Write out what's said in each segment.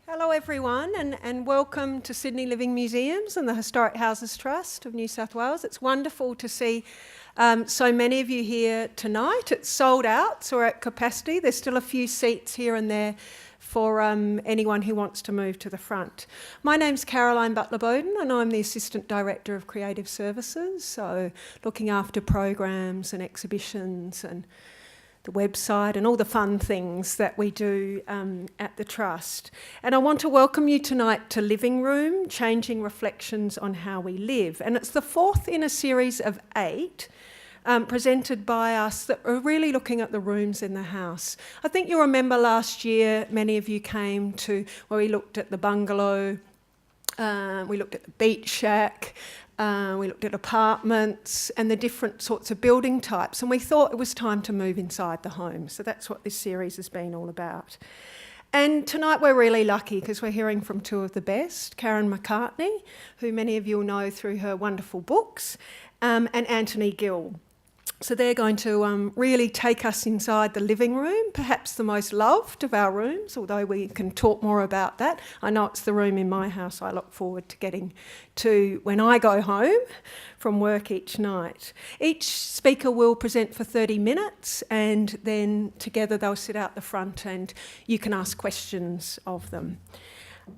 Hello everyone and welcome to Sydney Living Museums and the Historic Houses Trust of New South Wales. It's wonderful to see so many of you here tonight. It's sold out, so we're at capacity. There's still a few seats here and there for anyone who wants to move to the front. My name's Caroline Bowden and I'm the Assistant Director of Creative Services, so looking after programs and exhibitions and the website and all the fun things that we do at the Trust. And I want to welcome you tonight to Living Room, Changing Reflections on How We Live. And it's the fourth in a series of 8 presented by us that are really looking at the rooms in the house. I think you'll remember last year, many of you came to where we looked at the bungalow, we looked at the beach shack, we looked at apartments and the different sorts of building types, and we thought it was time to move inside the home. So that's what this series has been all about. And tonight we're really lucky because we're hearing from two of the best, Karen McCartney, who many of you will know through her wonderful books, and Anthony Gill. So they're going to really take us inside the living room, perhaps the most loved of our rooms, although we can talk more about that. I know it's the room in my house I look forward to getting to when I go home from work each night. Each speaker will present for 30 minutes and then together they'll sit out the front and you can ask questions of them.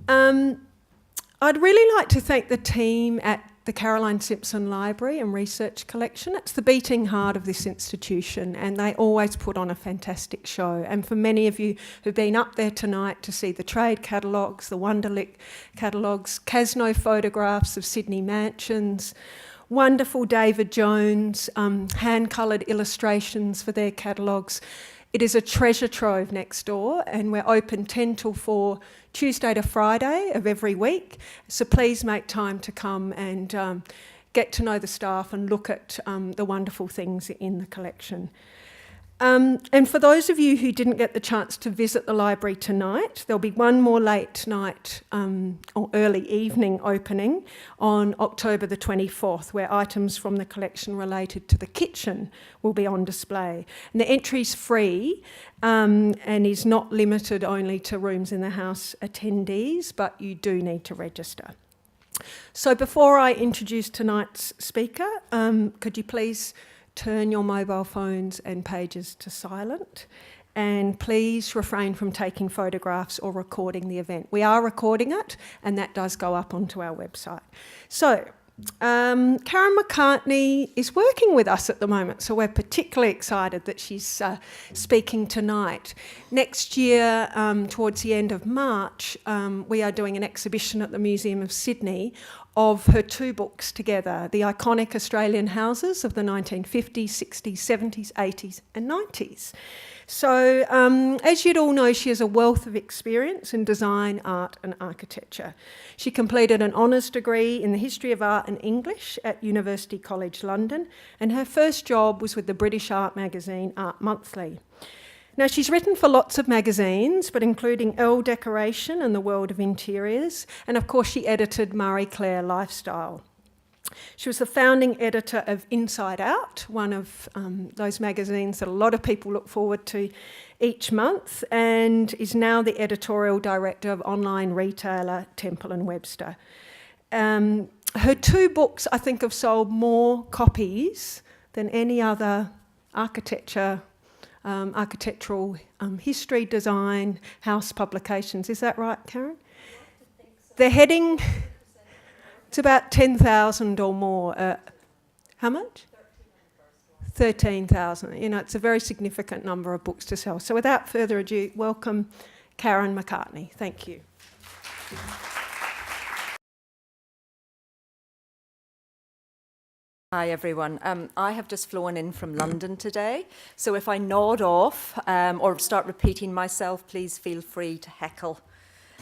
I'd really like to thank the team at the Caroline Simpson Library and Research Collection. It's the beating heart of this institution and they always put on a fantastic show. And for many of you who've been up there tonight to see the trade catalogues, the Wonderlic catalogues, Casno photographs of Sydney mansions, wonderful David Jones hand-coloured illustrations for their catalogues. It is a treasure trove next door and we're open 10 till 4 Tuesday to Friday of every week. So please make time to come and get to know the staff and look at the wonderful things in the collection. And for those of you who didn't get the chance to visit the library tonight, there'll be one more late night or early evening opening on October the 24th, where items from the collection related to the kitchen will be on display. And the entry's free and is not limited only to rooms in the house attendees, but you do need to register. So before I introduce tonight's speaker, could you please turn your mobile phones and pages to silent, and please refrain from taking photographs or recording the event. We are recording it, and that does go up onto our website. So, Karen McCartney is working with us at the moment, so we're particularly excited that she's speaking tonight. Next year, towards the end of March, we are doing an exhibition at the Museum of Sydney of her 2 books together, the iconic Australian houses of the 1950s, 60s, 70s, 80s and 90s. So as you'd all know, she has a wealth of experience in design, art and architecture. She completed an honours degree in the history of art and English at University College London, and her first job was with the British art magazine Art Monthly. Now, she's written for lots of magazines, but including Elle Decoration and The World of Interiors, and of course she edited Marie Claire Lifestyle. She was the founding editor of Inside Out, one of those magazines that a lot of people look forward to each month, and is now the editorial director of online retailer Temple & Webster. Her 2 books, I think, have sold more copies than any other architectural history, design, house publications. Is that right, Karen? The heading, it's about 10,000 or more. How much? 13,000. You know, it's a very significant number of books to sell. So without further ado, welcome Karen McCartney. Thank you. Hi everyone. I have just flown in from London today, so if I nod off or start repeating myself, please feel free to heckle.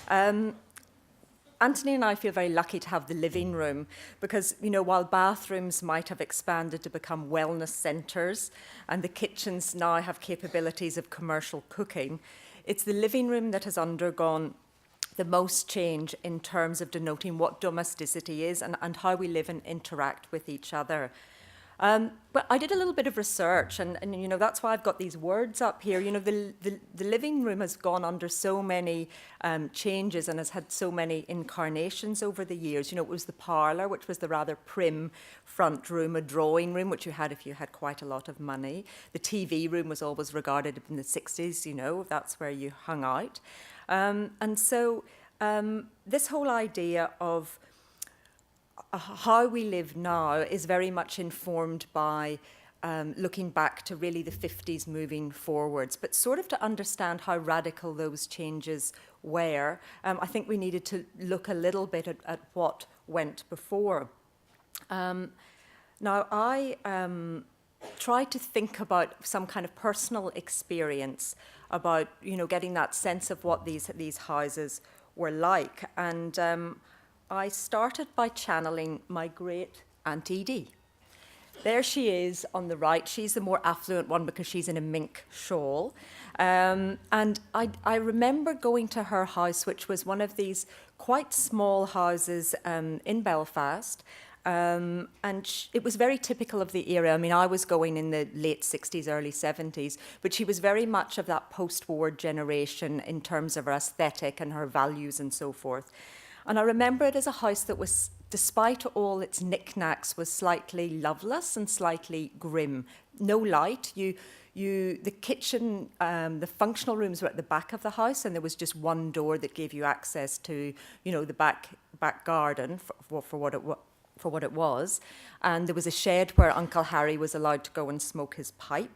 Anthony and I feel very lucky to have the living room because, you know, while bathrooms might have expanded to become wellness centres and the kitchens now have capabilities of commercial cooking, it's the living room that has undergone the most change in terms of denoting what domesticity is and how we live and interact with each other. But I did a little bit of research, and you know, that's why I've got these words up here. You know, the living room has gone under so many changes and has had so many incarnations over the years. You know, it was the parlour, which was the rather prim front room, a drawing room, which you had if you had quite a lot of money. The TV room was always regarded in the 60s, you know, that's where you hung out. And so this whole idea of how we live now is very much informed by looking back to really the 50s moving forwards, but sort of to understand how radical those changes were, I think we needed to look a little bit at what went before. Now, I tried to think about some kind of personal experience about, you know, getting that sense of what these houses were like, and I started by channeling my great Auntie Dee. There she is on the right. She's the more affluent one because she's in a mink shawl. And I remember going to her house, which was one of these quite small houses in Belfast. And it was very typical of the era. I mean, I was going in the late 60s, early 70s, but she was very much of that post-war generation in terms of her aesthetic and her values and so forth. And I remember it as a house that was, despite all its knickknacks, was slightly loveless and slightly grim. No light. The kitchen, the functional rooms were at the back of the house, and there was just one door that gave you access to, you know, the back garden for what it was. And there was a shed where Uncle Harry was allowed to go and smoke his pipe.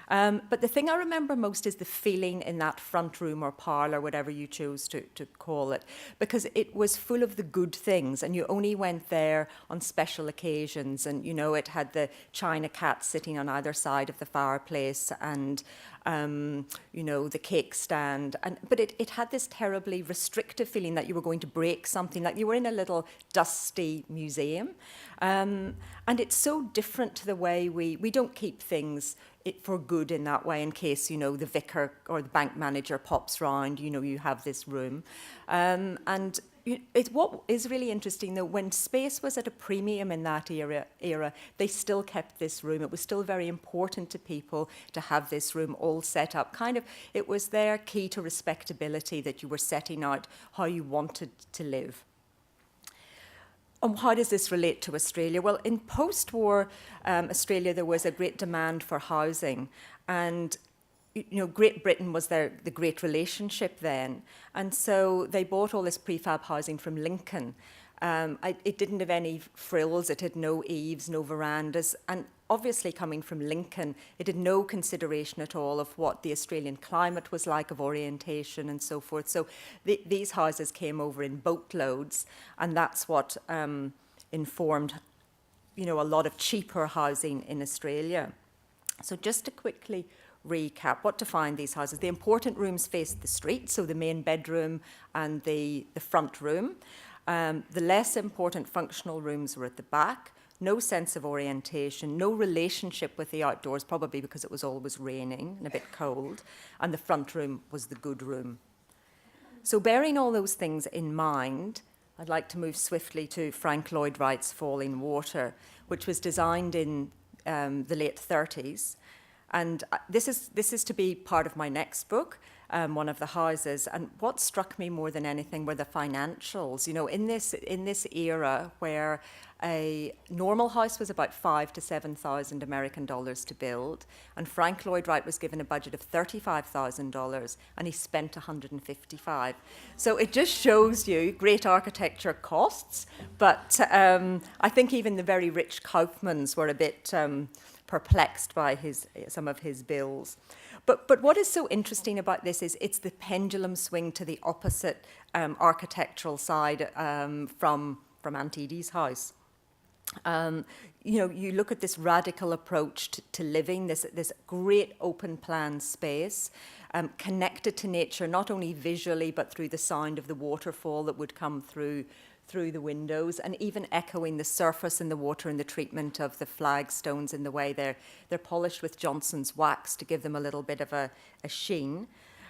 But the thing I remember most is the feeling in that front room or parlour, whatever you chose to call it, because it was full of the good things, and you only went there on special occasions. And, you know, it had the china cat sitting on either side of the fireplace, and you know, the cake stand. But it had this terribly restrictive feeling that you were going to break something, like you were in a little dusty museum. And it's so different to the way we don't keep things for good in that way, in case, you know, the vicar or the bank manager pops round, you know, you have this room. And what is really interesting, though, when space was at a premium in that era, they still kept this room. It was still very important to people to have this room all set up. Kind of, it was their key to respectability, that you were setting out how you wanted to live. And how does this relate to Australia? Well, in post-war Australia, there was a great demand for housing, and you know, Great Britain was the great relationship then, and so they bought all this prefab housing from Lincoln. It didn't have any frills, it had no eaves, no verandas, and obviously coming from Lincoln, it had no consideration at all of what the Australian climate was like, of orientation and so forth. So these houses came over in boatloads, and that's what informed, you know, a lot of cheaper housing in Australia. So just to quickly recap, what defined these houses? The important rooms faced the street, so the main bedroom and the front room. The less important functional rooms were at the back. No sense of orientation, no relationship with the outdoors, probably because it was always raining and a bit cold, and the front room was the good room. So bearing all those things in mind, I'd like to move swiftly to Frank Lloyd Wright's Falling Water, which was designed in the late 30s. And this is to be part of my next book, one of the houses. And what struck me more than anything were the financials. You know, in this era where a normal house was about $5,000 to $7,000 American dollars to build, and Frank Lloyd Wright was given a budget of $35,000, and he spent $155,000. So it just shows you great architecture costs. But I think even the very rich Kaufmans were a bit perplexed by some of his bills. But what is so interesting about this is it's the pendulum swing to the opposite architectural side from Auntie Dee's house. You know, you look at this radical approach to living, this great open plan space, connected to nature, not only visually, but through the sound of the waterfall that would come through the windows, and even echoing the surface and the water and the treatment of the flagstones in the way they're polished with Johnson's wax to give them a little bit of a sheen.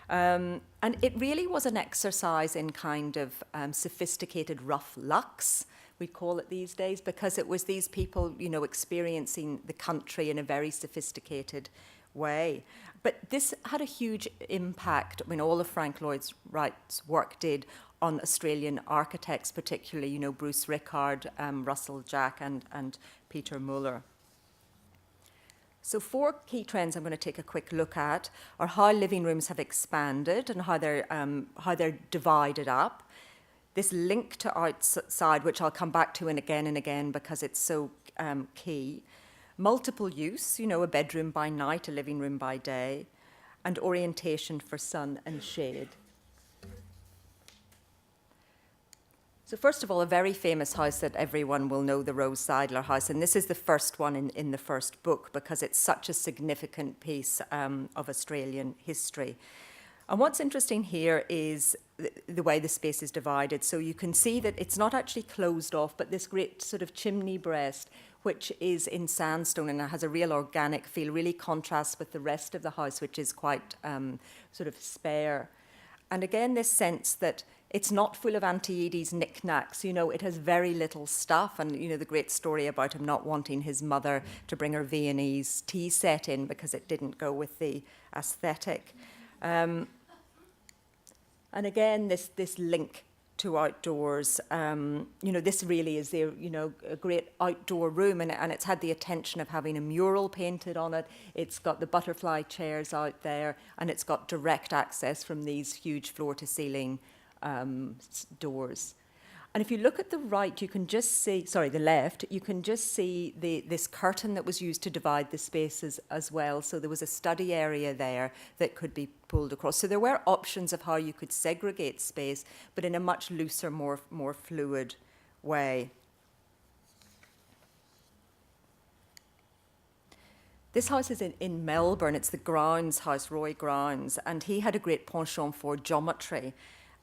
And it really was an exercise in kind of sophisticated rough luxe, we call it these days, because it was these people, you know, experiencing the country in a very sophisticated way. But this had a huge impact. I mean, all of Frank Lloyd Wright's work did on Australian architects, particularly, you know, Bruce Rickard, Russell Jack, and Peter Muller. So 4 key trends I'm going to take a quick look at are how living rooms have expanded and how they're divided up. This link to outside, which I'll come back to and again because it's so key. Multiple use, you know, a bedroom by night, a living room by day, and orientation for sun and shade. So first of all, a very famous house that everyone will know, the Rose Seidler house, and this is the first one in the first book because it's such a significant piece of Australian history. And what's interesting here is the way the space is divided. So you can see that it's not actually closed off, but this great sort of chimney breast, which is in sandstone and it has a real organic feel, really contrasts with the rest of the house, which is quite sort of spare. And again, this sense that it's not full of Auntie Edie's knickknacks. You know, it has very little stuff. And, you know, the great story about him not wanting his mother to bring her Viennese tea set in because it didn't go with the aesthetic. And again, this link to outdoors. You know, this really is their, you know, a great outdoor room, and it's had the attention of having a mural painted on it. It's got the butterfly chairs out there, and it's got direct access from these huge floor-to-ceiling doors. And if you look at the right, you can just see, sorry, the left, you can just see this curtain that was used to divide the spaces as well. So there was a study area there that could be pulled across. So there were options of how you could segregate space, but in a much looser, more fluid way. This house is in Melbourne. It's the Grounds house, Roy Grounds, and he had a great penchant for geometry.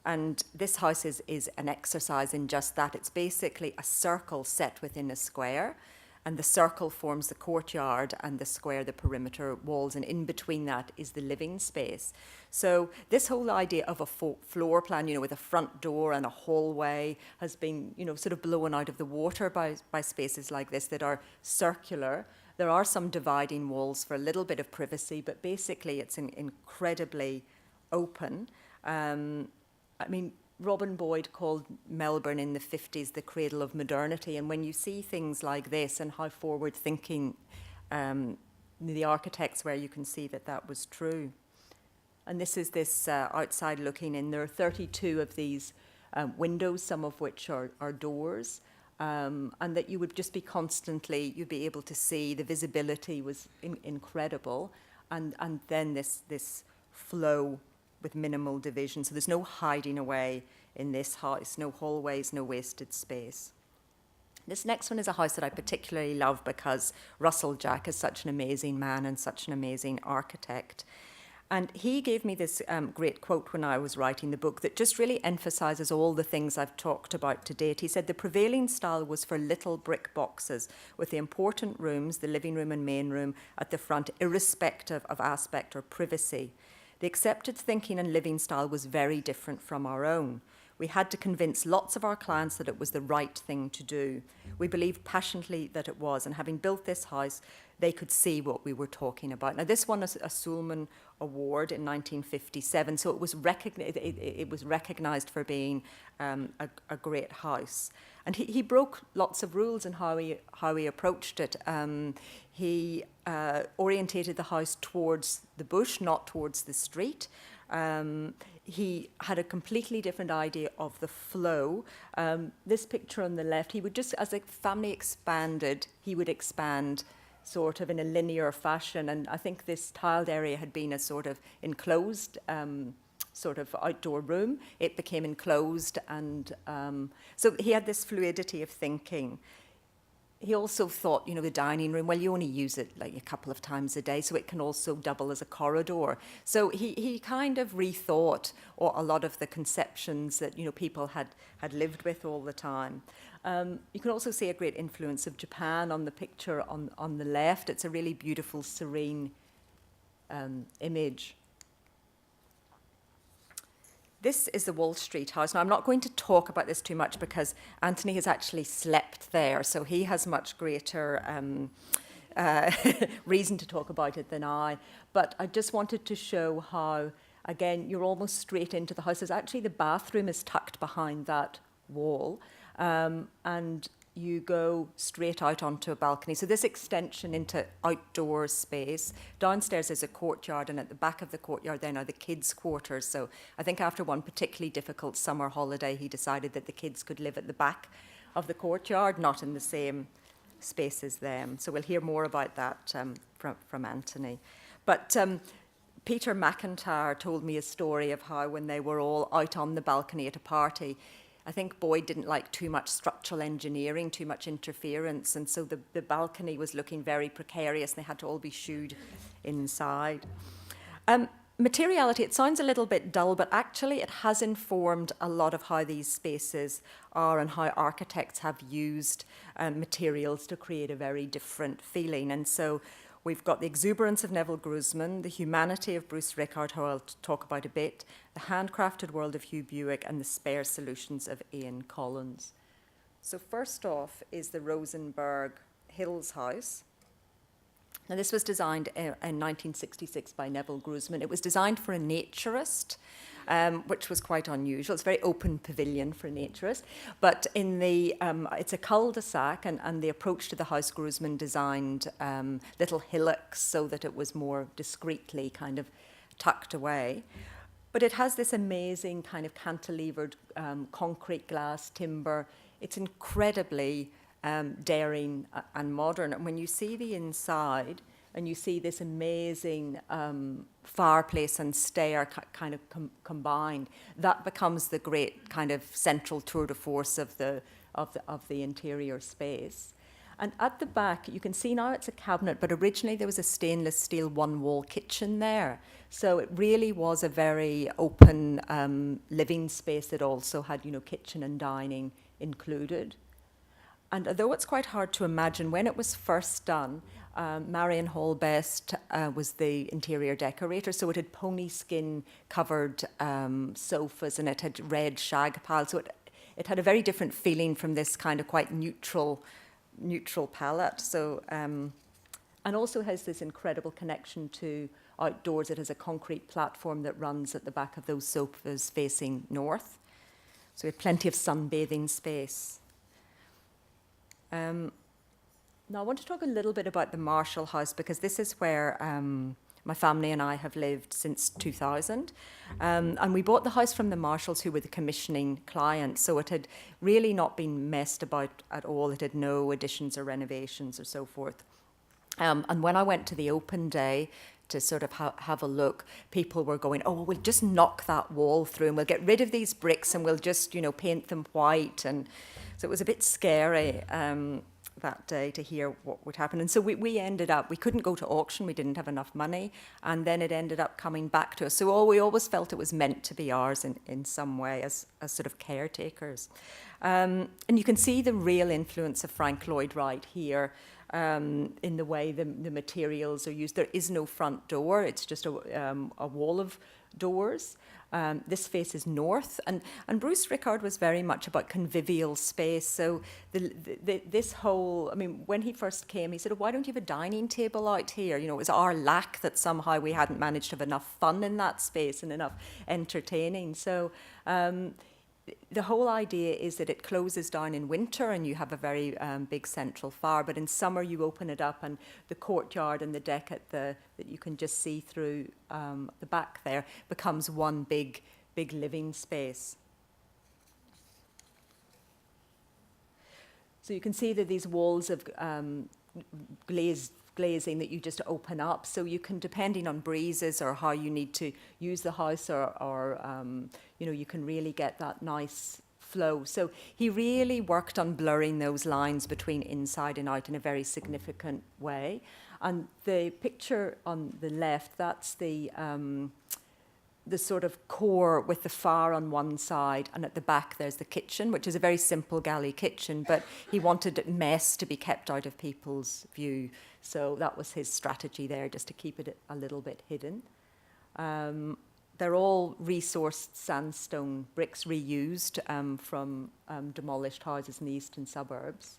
And this house is an exercise in just that. It's basically a circle set within a square, and the circle forms the courtyard and the square, the perimeter walls, and in between that is the living space. So this whole idea of a floor plan, you know, with a front door and a hallway has been, you know, sort of blown out of the water by spaces like this that are circular. There are some dividing walls for a little bit of privacy, but basically it's incredibly open. I mean, Robin Boyd called Melbourne in the 50s the cradle of modernity. And when you see things like this and how forward-thinking the architects were, you can see that that was true. And this is this outside looking in. There are 32 of these windows, some of which are doors, and that you would just be constantly, you'd be able to see. The visibility was incredible. And then this flow with minimal division. So there's no hiding away in this house, no hallways, no wasted space. This next one is a house that I particularly love because Russell Jack is such an amazing man and such an amazing architect. And he gave me this great quote when I was writing the book that just really emphasizes all the things I've talked about to date. He said, the prevailing style was for little brick boxes with the important rooms, the living room and main room, at the front, irrespective of aspect or privacy. The accepted thinking and living style was very different from our own. We had to convince lots of our clients that it was the right thing to do. We believed passionately that it was, and having built this house, they could see what we were talking about. Now, this won a Sulman Award in 1957, so it was recognized for being a great house. And he broke lots of rules in how he approached it. He orientated the house towards the bush, not towards the street. He had a completely different idea of the flow. This picture on the left, he would just, as the family expanded, he would expand sort of in a linear fashion. And I think this tiled area had been a sort of enclosed sort of outdoor room. It became enclosed, and so he had this fluidity of thinking. He also thought, you know, the dining room, well, you only use it like a couple of times a day, so it can also double as a corridor. So he kind of rethought a lot of the conceptions that, you know, people had lived with all the time. You can also see a great influence of Japan on the picture on the left. It's a really beautiful, serene image. This is the Wall Street House. Now, I'm not going to talk about this too much because Anthony has actually slept there, so he has much greater reason to talk about it than I. But I just wanted to show how, again, you're almost straight into the house. There's actually the bathroom is tucked behind that wall, and you go straight out onto a balcony. So this extension into outdoor space. Downstairs is a courtyard, and at the back of the courtyard then are the kids' quarters. So I think after one particularly difficult summer holiday, he decided that the kids could live at the back of the courtyard, not in the same space as them. So we'll hear more about that from Anthony. But Peter McIntyre told me a story of how when they were all out on the balcony at a party, I think Boyd didn't like too much structural engineering, too much interference, and so the balcony was looking very precarious and they had to all be shooed inside. Materiality, it sounds a little bit dull, but actually it has informed a lot of how these spaces are and how architects have used materials to create a very different feeling. And so we've got the exuberance of Neville Grusman, the humanity of Bruce Rickard, who I'll talk about a bit, the handcrafted world of Hugh Buick, and the spare solutions of Ian Collins. So first off is the Rosenberg Hills House. Now this was designed in 1966 by Neville Grusman. It was designed for a naturist, which was quite unusual. It's a very open pavilion for a naturist. But in the, it's a cul-de-sac, and the approach to the house, Grusman designed little hillocks so that it was more discreetly kind of tucked away. But it has this amazing kind of cantilevered concrete glass timber. It's incredibly daring and modern. And when you see the inside, and you see this amazing fireplace and stair kind of combined, that becomes the great kind of central tour de force of the interior space. And at the back, you can see now it's a cabinet, but originally there was a stainless steel one-wall kitchen there. So it really was a very open living space that also had, you know, kitchen and dining included. And although it's quite hard to imagine, when it was first done, Marion Hall Best was the interior decorator, so it had pony skin covered sofas, and it had red shag piles, so it had a very different feeling from this kind of quite neutral palette. So, and also has this incredible connection to outdoors. It has a concrete platform that runs at the back of those sofas facing north. So we have plenty of sunbathing space. Now I want to talk a little bit about the Marshall House, because this is where my family and I have lived since 2000. And we bought the house from the Marshalls, who were the commissioning client, so it had really not been messed about at all. It had no additions or renovations or so forth. And when I went to the open day to sort of have a look, people were going, oh, we'll just knock that wall through and we'll get rid of these bricks and we'll just, you know, paint them white. And so it was a bit scary that day to hear what would happen. And so we ended up, we couldn't go to auction, we didn't have enough money, and then it ended up coming back to us. So we always felt it was meant to be ours in some way as sort of caretakers. And you can see the real influence of Frank Lloyd Wright here in the way the materials are used. There is no front door, it's just a wall of doors. This faces north, and Bruce Rickard was very much about convivial space. So this whole, I mean, when he first came, he said, oh, why don't you have a dining table out here? You know, it was our lack that somehow we hadn't managed to have enough fun in that space and enough entertaining. So the whole idea is that it closes down in winter and you have a very big central fire, but in summer you open it up and the courtyard and the deck that you can just see through the back there becomes one big living space. So you can see that these walls of glazing that you just open up, so you can, depending on breezes or how you need to use the house, or you know, you can really get that nice flow. So he really worked on blurring those lines between inside and out in a very significant way. And the picture on the left, that's the sort of core with the fire on one side, and at the back there's the kitchen, which is a very simple galley kitchen, but he wanted mess to be kept out of people's view. So that was his strategy there, just to keep it a little bit hidden. they're all resourced sandstone bricks reused from demolished houses in the eastern suburbs.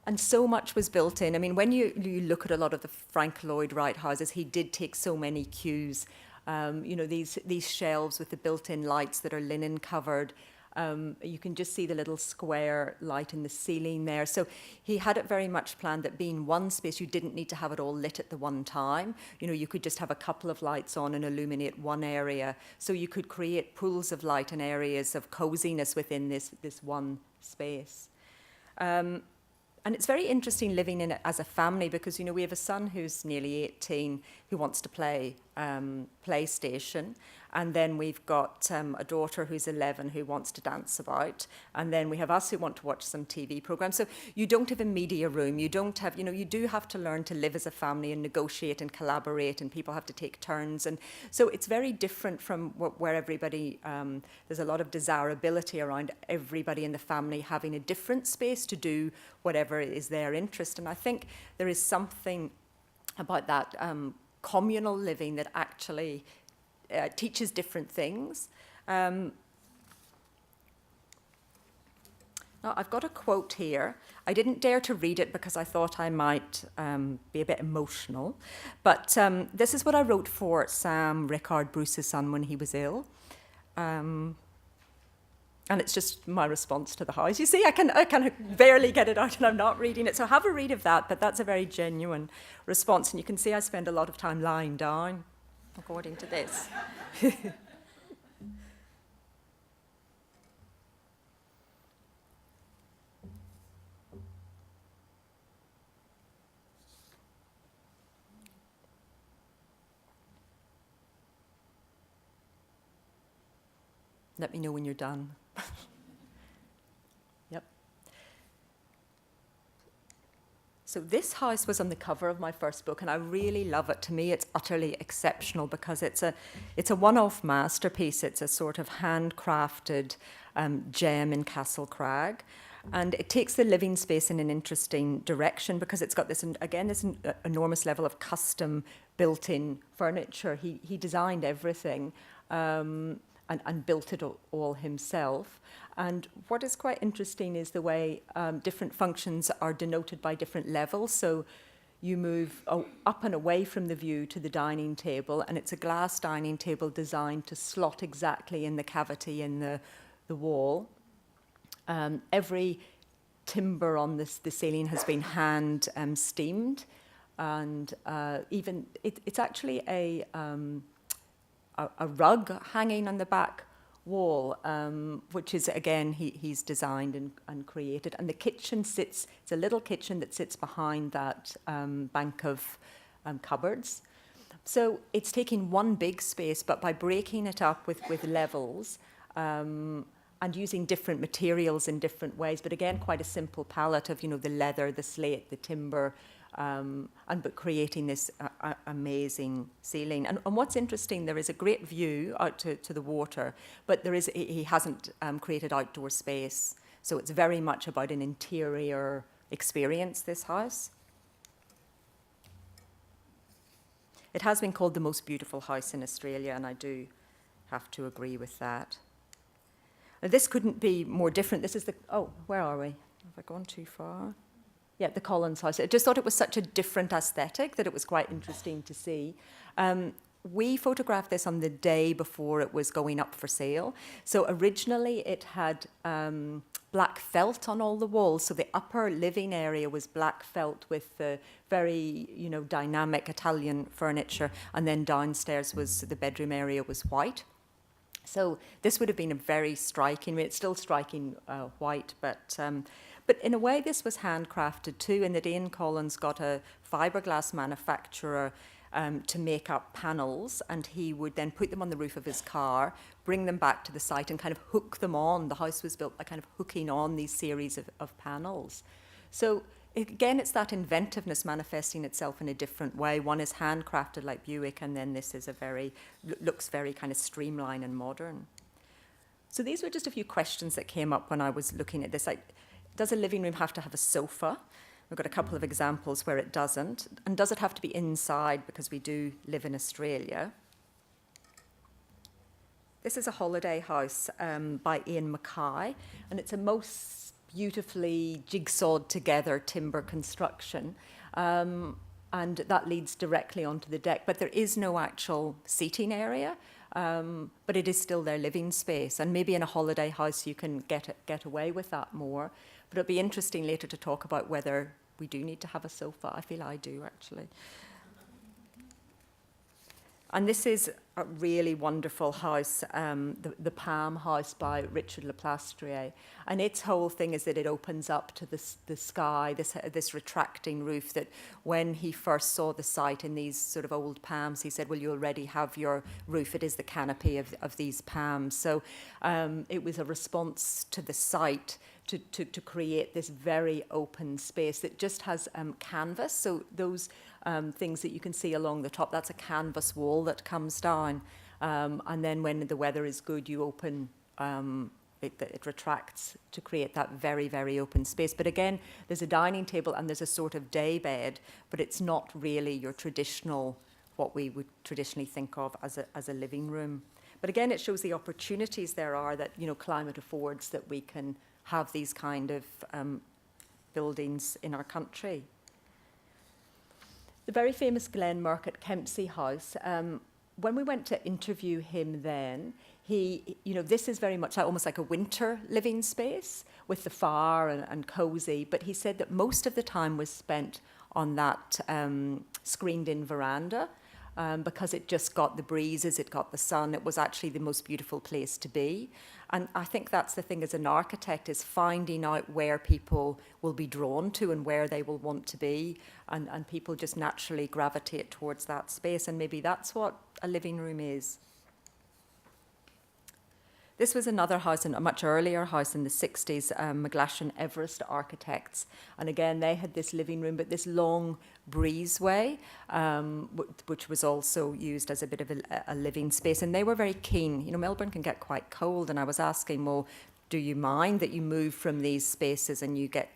And so much was built in. I mean, when you look at a lot of the Frank Lloyd Wright houses, he did take so many cues. These shelves with the built-in lights that are linen covered. You can just see the little square light in the ceiling there. So he had it very much planned that being one space, you didn't need to have it all lit at the one time. You could just have a couple of lights on and illuminate one area. So you could create pools of light and areas of coziness within this one space. And it's very interesting living in it as a family because, we have a son who's nearly 18 who wants to play PlayStation. And then we've got a daughter who's 11 who wants to dance about. And then we have us who want to watch some TV programs. So you don't have a media room. You don't have, you do have to learn to live as a family and negotiate and collaborate, and people have to take turns. And so it's very different from where everybody, there's a lot of desirability around everybody in the family having a different space to do whatever is their interest. And I think there is something about that communal living that actually teaches different things. Now, I've got a quote here. I didn't dare to read it because I thought I might be a bit emotional. But this is what I wrote for Sam Rickard, Bruce's son, when he was ill. And it's just my response to the house. You see, I can barely get it out and I'm not reading it. So have a read of that, but that's a very genuine response. And you can see I spend a lot of time lying down, according to this. Let me know when you're done. Yep. So this house was on the cover of my first book, and I really love it. To me, it's utterly exceptional because it's a one-off masterpiece. It's a sort of handcrafted gem in Castle Crag. And it takes the living space in an interesting direction because it's got this enormous level of custom built-in furniture. He designed everything. And built it all himself. And what is quite interesting is the way different functions are denoted by different levels. So you move up and away from the view to the dining table, and it's a glass dining table designed to slot exactly in the cavity in the wall. Every timber on the ceiling has been hand steamed, and even it's actually a rug hanging on the back wall, which is, again, he's designed and created. And the kitchen it's a little kitchen that sits behind that bank of cupboards. So it's taking one big space, but by breaking it up with levels and using different materials in different ways, but again, quite a simple palette of, the leather, the slate, the timber, but creating this amazing ceiling. And what's interesting, there is a great view out to the water, but he hasn't created outdoor space. So it's very much about an interior experience, this house. It has been called the most beautiful house in Australia, and I do have to agree with that. This couldn't be more different. This is where are we? Have I gone too far? Yeah, the Collins house. I just thought it was such a different aesthetic that it was quite interesting to see. We photographed this on the day before it was going up for sale. So originally it had black felt on all the walls. So the upper living area was black felt with the very, dynamic Italian furniture. And then downstairs the bedroom area was white. So this would have been a very striking, it's still striking white, but in a way this was handcrafted too, in that Ian Collins got a fiberglass manufacturer to make up panels, and he would then put them on the roof of his car, bring them back to the site and kind of hook them on. The house was built by kind of hooking on these series of panels. So again, it's that inventiveness manifesting itself in a different way. One is handcrafted like Buick, and then this is looks very kind of streamlined and modern. So these were just a few questions that came up when I was looking at this. Does a living room have to have a sofa? We've got a couple of examples where it doesn't. And does it have to be inside, because we do live in Australia? This is a holiday house by Ian Mackay, and it's a most beautifully jigsawed together timber construction. And that leads directly onto the deck, but there is no actual seating area, but it is still their living space. And maybe in a holiday house you can get away with that more. But it'll be interesting later to talk about whether we do need to have a sofa. I feel I do, actually. And this is a really wonderful house, the Palm House by Richard Leplastrier. And its whole thing is that it opens up to the sky, this retracting roof, that when he first saw the site in these sort of old palms, he said, well, you already have your roof. It is the canopy of these palms. So it was a response to the site to create this very open space that just has canvas. So those things that you can see along the top, that's a canvas wall that comes down. And then when the weather is good, you open, it retracts to create that very, very open space. But again, there's a dining table and there's a sort of day bed, but it's not really your traditional, what we would traditionally think of as a living room. But again, it shows the opportunities there are that, you know, climate affords, that we can have these kind of buildings in our country. The very famous Glenmark at Kempsey House, when we went to interview him then, this is very much almost like a winter living space with the fire and cosy, but he said that most of the time was spent on that screened-in veranda because it just got the breezes, it got the sun, it was actually the most beautiful place to be. And I think that's the thing as an architect, is finding out where people will be drawn to and where they will want to be, and people just naturally gravitate towards that space, and maybe that's what a living room is. This was another house, a much earlier house in the 60s, McGlashan Everest Architects. And again, they had this living room, but this long breezeway, which was also used as a bit of a living space. And they were very keen. You know, Melbourne can get quite cold. And I was asking, well, do you mind that you move from these spaces and you get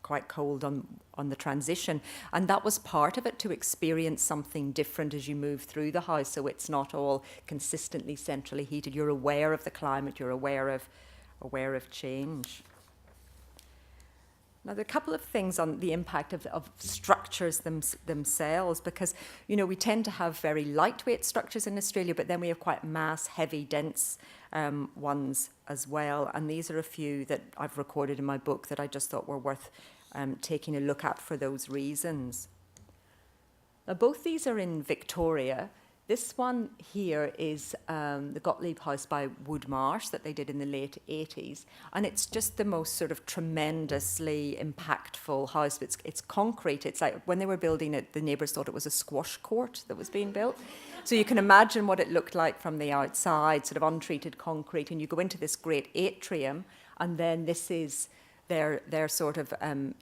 quite cold on the transition? And that was part of it, to experience something different as you move through the house, so it's not all consistently centrally heated. You're aware of the climate, you're aware of change. Now, there are a couple of things on the impact of structures themselves, because, you know, we tend to have very lightweight structures in Australia, but then we have quite mass, heavy, dense ones as well. And these are a few that I've recorded in my book that I just thought were worth taking a look at for those reasons. Now, both these are in Victoria. This one here is the Gottlieb House by Woodmarsh that they did in the late 80s. And it's just the most sort of tremendously impactful house. It's concrete. It's like when they were building it, the neighbours thought it was a squash court that was being built. So you can imagine what it looked like from the outside, sort of untreated concrete. And you go into this great atrium, and then this is their sort of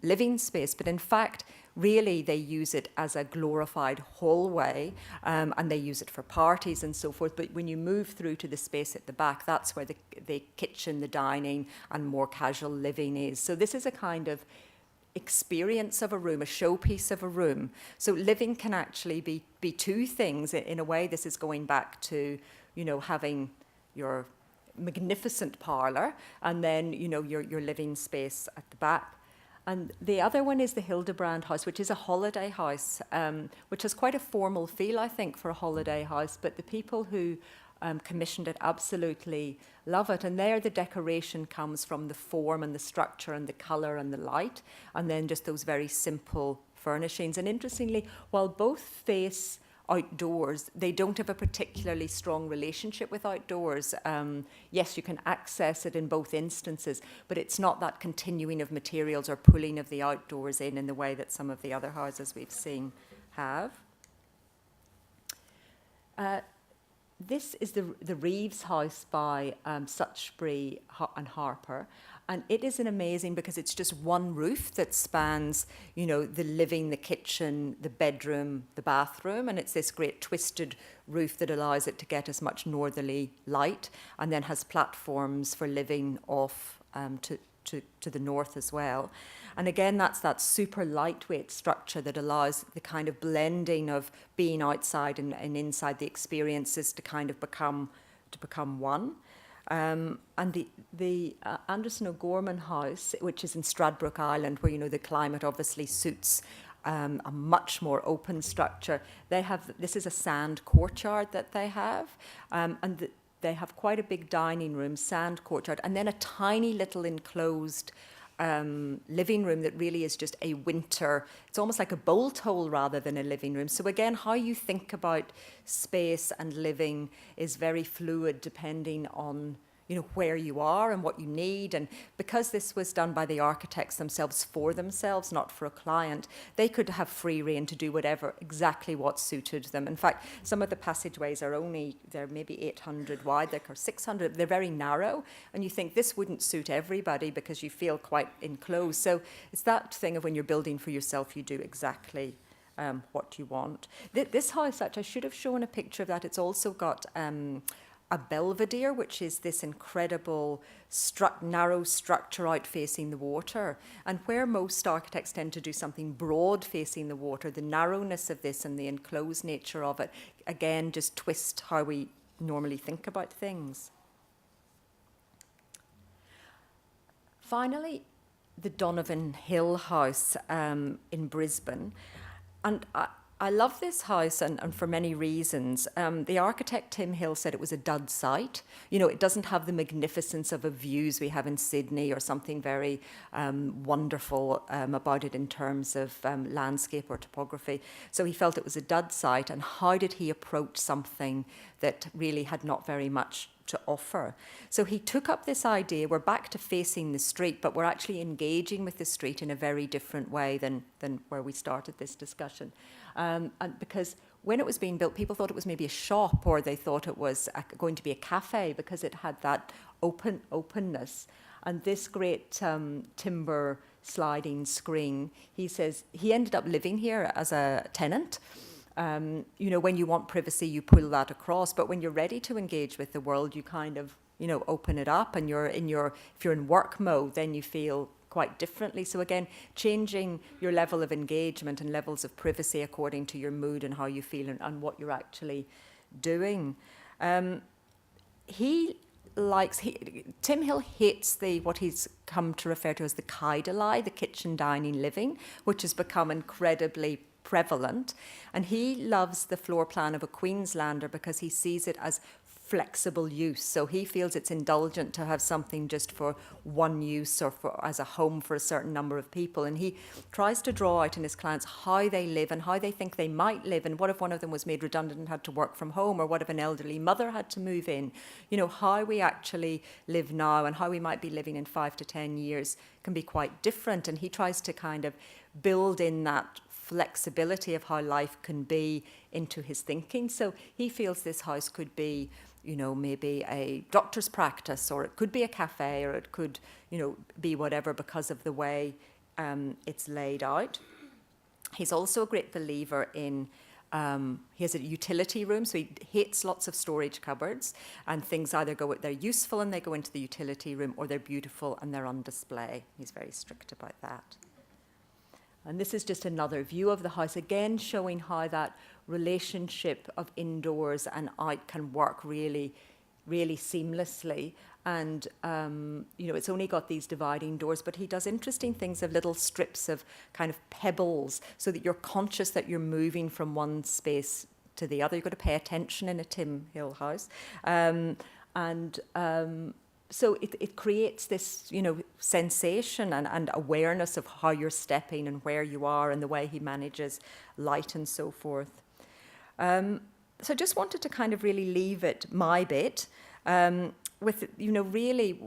living space. But in fact, really, they use it as a glorified hallway, and they use it for parties and so forth. But when you move through to the space at the back, that's where the kitchen, the dining, and more casual living is. So this is a kind of experience of a room, a showpiece of a room. So living can actually be two things. In a way, this is going back to, you know, having your magnificent parlour and then, you know, your living space at the back. And the other one is the Hildebrand House, which is a holiday house, which has quite a formal feel, I think, for a holiday house. But the people who commissioned it absolutely love it. And there the decoration comes from the form and the structure and the colour and the light, and then just those very simple furnishings. And interestingly, while both face outdoors, they don't have a particularly strong relationship with outdoors. Yes, you can access it in both instances, but it's not that continuing of materials or pulling of the outdoors in the way that some of the other houses we've seen have. This is the Reeves House by Suchbury and Harper. And it is an amazing, because it's just one roof that spans, you know, the living, the kitchen, the bedroom, the bathroom. And it's this great twisted roof that allows it to get as much northerly light, and then has platforms for living off to the north as well. And again, that's that super lightweight structure that allows the kind of blending of being outside and inside the experiences to kind of become to become one. And the Anderson O'Gorman House, which is in Stradbroke Island, where, you know, the climate obviously suits a much more open structure. This is a sand courtyard that they have, and they have quite a big dining room, sand courtyard, and then a tiny little enclosed living room that really is just a winter. It's almost like a bolt hole rather than a living room. So again, how you think about space and living is very fluid depending on, you know, where you are and what you need. And because this was done by the architects themselves for themselves, not for a client, they could have free rein to do whatever, exactly what suited them. In fact, some of the passageways they're maybe 800 wide, they're 600, they're very narrow. And you think this wouldn't suit everybody because you feel quite enclosed. So it's that thing of when you're building for yourself, you do exactly what you want. This house, actually, I should have shown a picture of that. It's also got a belvedere, which is this incredible narrow structure out facing the water. And where most architects tend to do something broad facing the water, the narrowness of this and the enclosed nature of it, again, just twist how we normally think about things. Finally, the Donovan Hill House in Brisbane. And I love this house, and for many reasons. The architect, Tim Hill, said it was a dud site. You know, it doesn't have the magnificence of the views we have in Sydney or something very wonderful about it in terms of landscape or topography. So he felt it was a dud site, and how did he approach something that really had not very much to offer? So he took up this idea. We're back to facing the street, but we're actually engaging with the street in a very different way than where we started this discussion. And because when it was being built, people thought it was maybe a shop, or they thought it was going to be a cafe because it had that openness. And this great timber sliding screen, he says he ended up living here as a tenant. You know, when you want privacy, you pull that across, but when you're ready to engage with the world, you kind of, you know, open it up, and if you're in work mode, then you feel quite differently. So again, changing your level of engagement and levels of privacy according to your mood and how you feel and what you're actually doing. Tim Hill hates what he's come to refer to as the kaidalai, the kitchen, dining, living, which has become incredibly prevalent. And he loves the floor plan of a Queenslander because he sees it as flexible use. So he feels it's indulgent to have something just for one use or as a home for a certain number of people. And he tries to draw out in his clients how they live and how they think they might live. And what if one of them was made redundant and had to work from home? Or what if an elderly mother had to move in? You know, how we actually live now and how we might be living in 5 to 10 years can be quite different. And he tries to kind of build in that flexibility of how life can be into his thinking. So he feels this house could be, you know, maybe a doctor's practice, or it could be a cafe, or it could, you know, be whatever because of the way it's laid out. He's also a great believer in, he has a utility room, so he hates lots of storage cupboards, and things either they're useful and they go into the utility room, or they're beautiful and they're on display. He's very strict about that. And this is just another view of the house, again showing how that relationship of indoors and out can work really, really seamlessly. And, you know, it's only got these dividing doors, but he does interesting things of little strips of kind of pebbles so that you're conscious that you're moving from one space to the other. You've got to pay attention in a Tim Hill house. So it creates this, you know, sensation and awareness of how you're stepping and where you are and the way he manages light and so forth. So I just wanted to kind of really leave it, my bit, with, you know, really,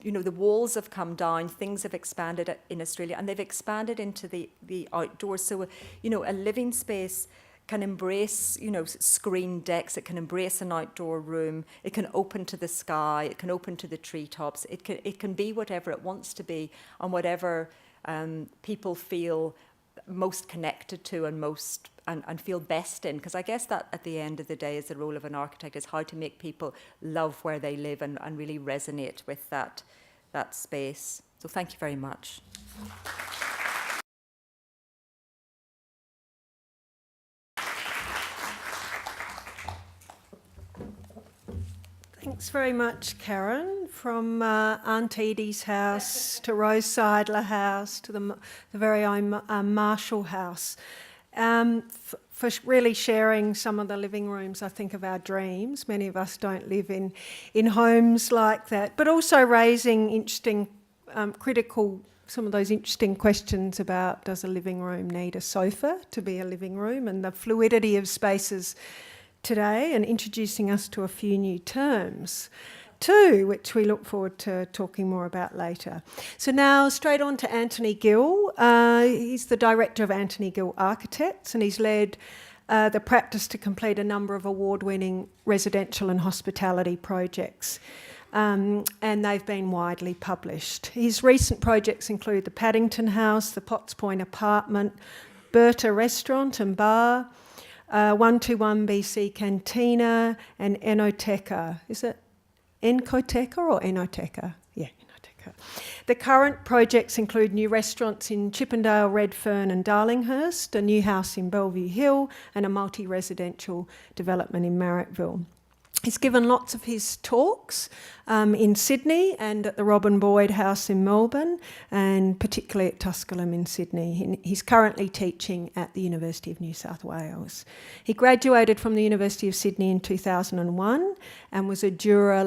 you know, the walls have come down, things have expanded in Australia, and they've expanded into the outdoors. So, you know, a living space can embrace, you know, screen decks. It can embrace an outdoor room. It can open to the sky. It can open to the treetops. It can be whatever it wants to be, and whatever people feel most connected to and feel best in. Because I guess that at the end of the day is the role of an architect, is how to make people love where they live and really resonate with that space. So thank you very much. Thanks very much, Karen. From Aunt Edie's house to Rose Seidler house to the very own Marshall house, for really sharing some of the living rooms, I think, of our dreams. Many of us don't live in homes like that, but also raising interesting, some of those interesting questions about, does a living room need a sofa to be a living room, and the fluidity of spaces today, and introducing us to a few new terms too, which we look forward to talking more about later. So now straight on to Anthony Gill. He's the director of Anthony Gill Architects, and he's led the practice to complete a number of award-winning residential and hospitality projects, and they've been widely published. His recent projects include the Paddington House, the Potts Point Apartment, Berta Restaurant and Bar, 121 BC Cantina, and Enoteca. Is it Encoteca or Enoteca? Yeah, Enoteca. The current projects include new restaurants in Chippendale, Redfern and Darlinghurst, a new house in Bellevue Hill, and a multi-residential development in Marrickville. He's given lots of his talks in Sydney and at the Robin Boyd House in Melbourne, and particularly at Tusculum in Sydney. He's currently teaching at the University of New South Wales. He graduated from the University of Sydney in 2001 and was a juror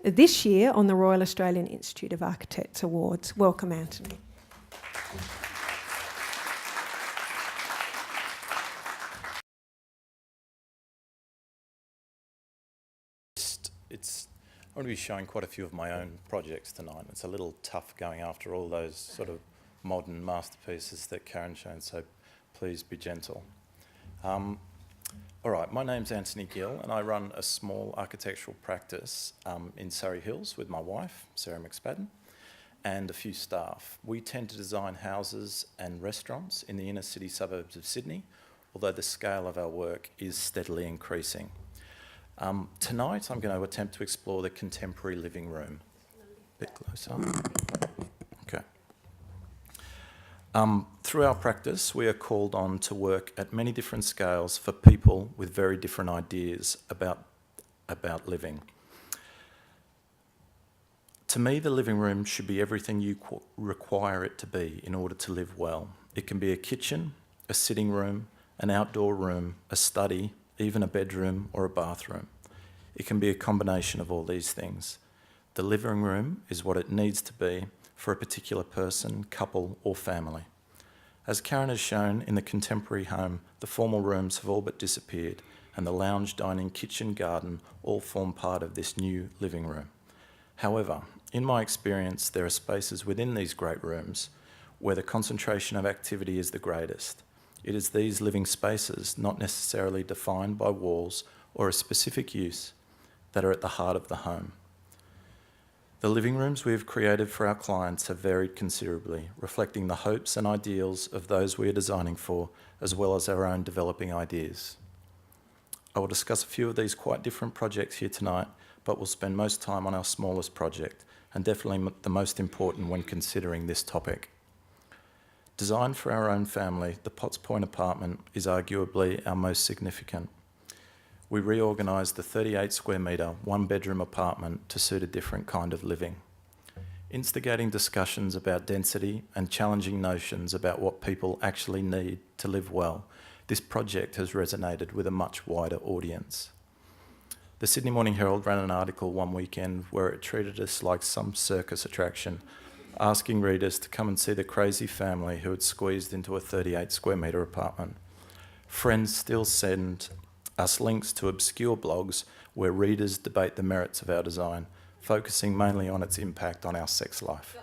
this year on the Royal Australian Institute of Architects Awards. Welcome, Anthony. I'm going to be showing quite a few of my own projects tonight. It's a little tough going after all those sort of modern masterpieces that Karen's shown, so please be gentle. All right, my name's Anthony Gill, and I run a small architectural practice in Surrey Hills with my wife, Sarah McSpadden, and a few staff. We tend to design houses and restaurants in the inner city suburbs of Sydney, although the scale of our work is steadily increasing. Tonight I'm going to attempt to explore the contemporary living room. A bit closer. Okay. Through our practice, we are called on to work at many different scales for people with very different ideas about living. To me, the living room should be everything you require it to be in order to live well. It can be a kitchen, a sitting room, an outdoor room, a study, even a bedroom or a bathroom. It can be a combination of all these things. The living room is what it needs to be for a particular person, couple or family. As Karen has shown, in the contemporary home, the formal rooms have all but disappeared, and the lounge, dining, kitchen, garden all form part of this new living room. However, in my experience, there are spaces within these great rooms where the concentration of activity is the greatest. It is these living spaces, not necessarily defined by walls or a specific use, that are at the heart of the home. The living rooms we have created for our clients have varied considerably, reflecting the hopes and ideals of those we are designing for, as well as our own developing ideas. I will discuss a few of these quite different projects here tonight, but we'll spend most time on our smallest project, and definitely the most important when considering this topic. Designed for our own family, the Potts Point apartment is arguably our most significant. We reorganised the 38 square metre, one-bedroom apartment to suit a different kind of living. Instigating discussions about density and challenging notions about what people actually need to live well, this project has resonated with a much wider audience. The Sydney Morning Herald ran an article one weekend where it treated us like some circus attraction, asking readers to come and see the crazy family who had squeezed into a 38 square metre apartment. Friends still send us links to obscure blogs where readers debate the merits of our design, focusing mainly on its impact on our sex life.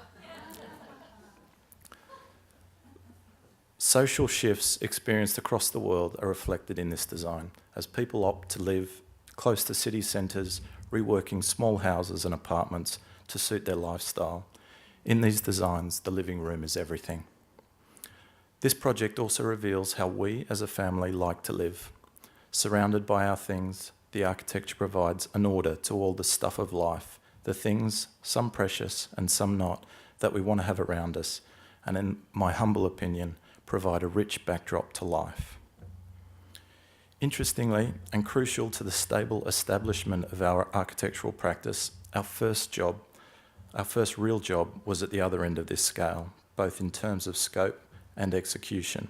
Social shifts experienced across the world are reflected in this design, as people opt to live close to city centres, reworking small houses and apartments to suit their lifestyle. In these designs, the living room is everything. This project also reveals how we as a family like to live. Surrounded by our things, the architecture provides an order to all the stuff of life, the things, some precious and some not, that we want to have around us, and in my humble opinion, provide a rich backdrop to life. Interestingly, and crucial to the stable establishment of our architectural practice, our first real job was at the other end of this scale, both in terms of scope and execution.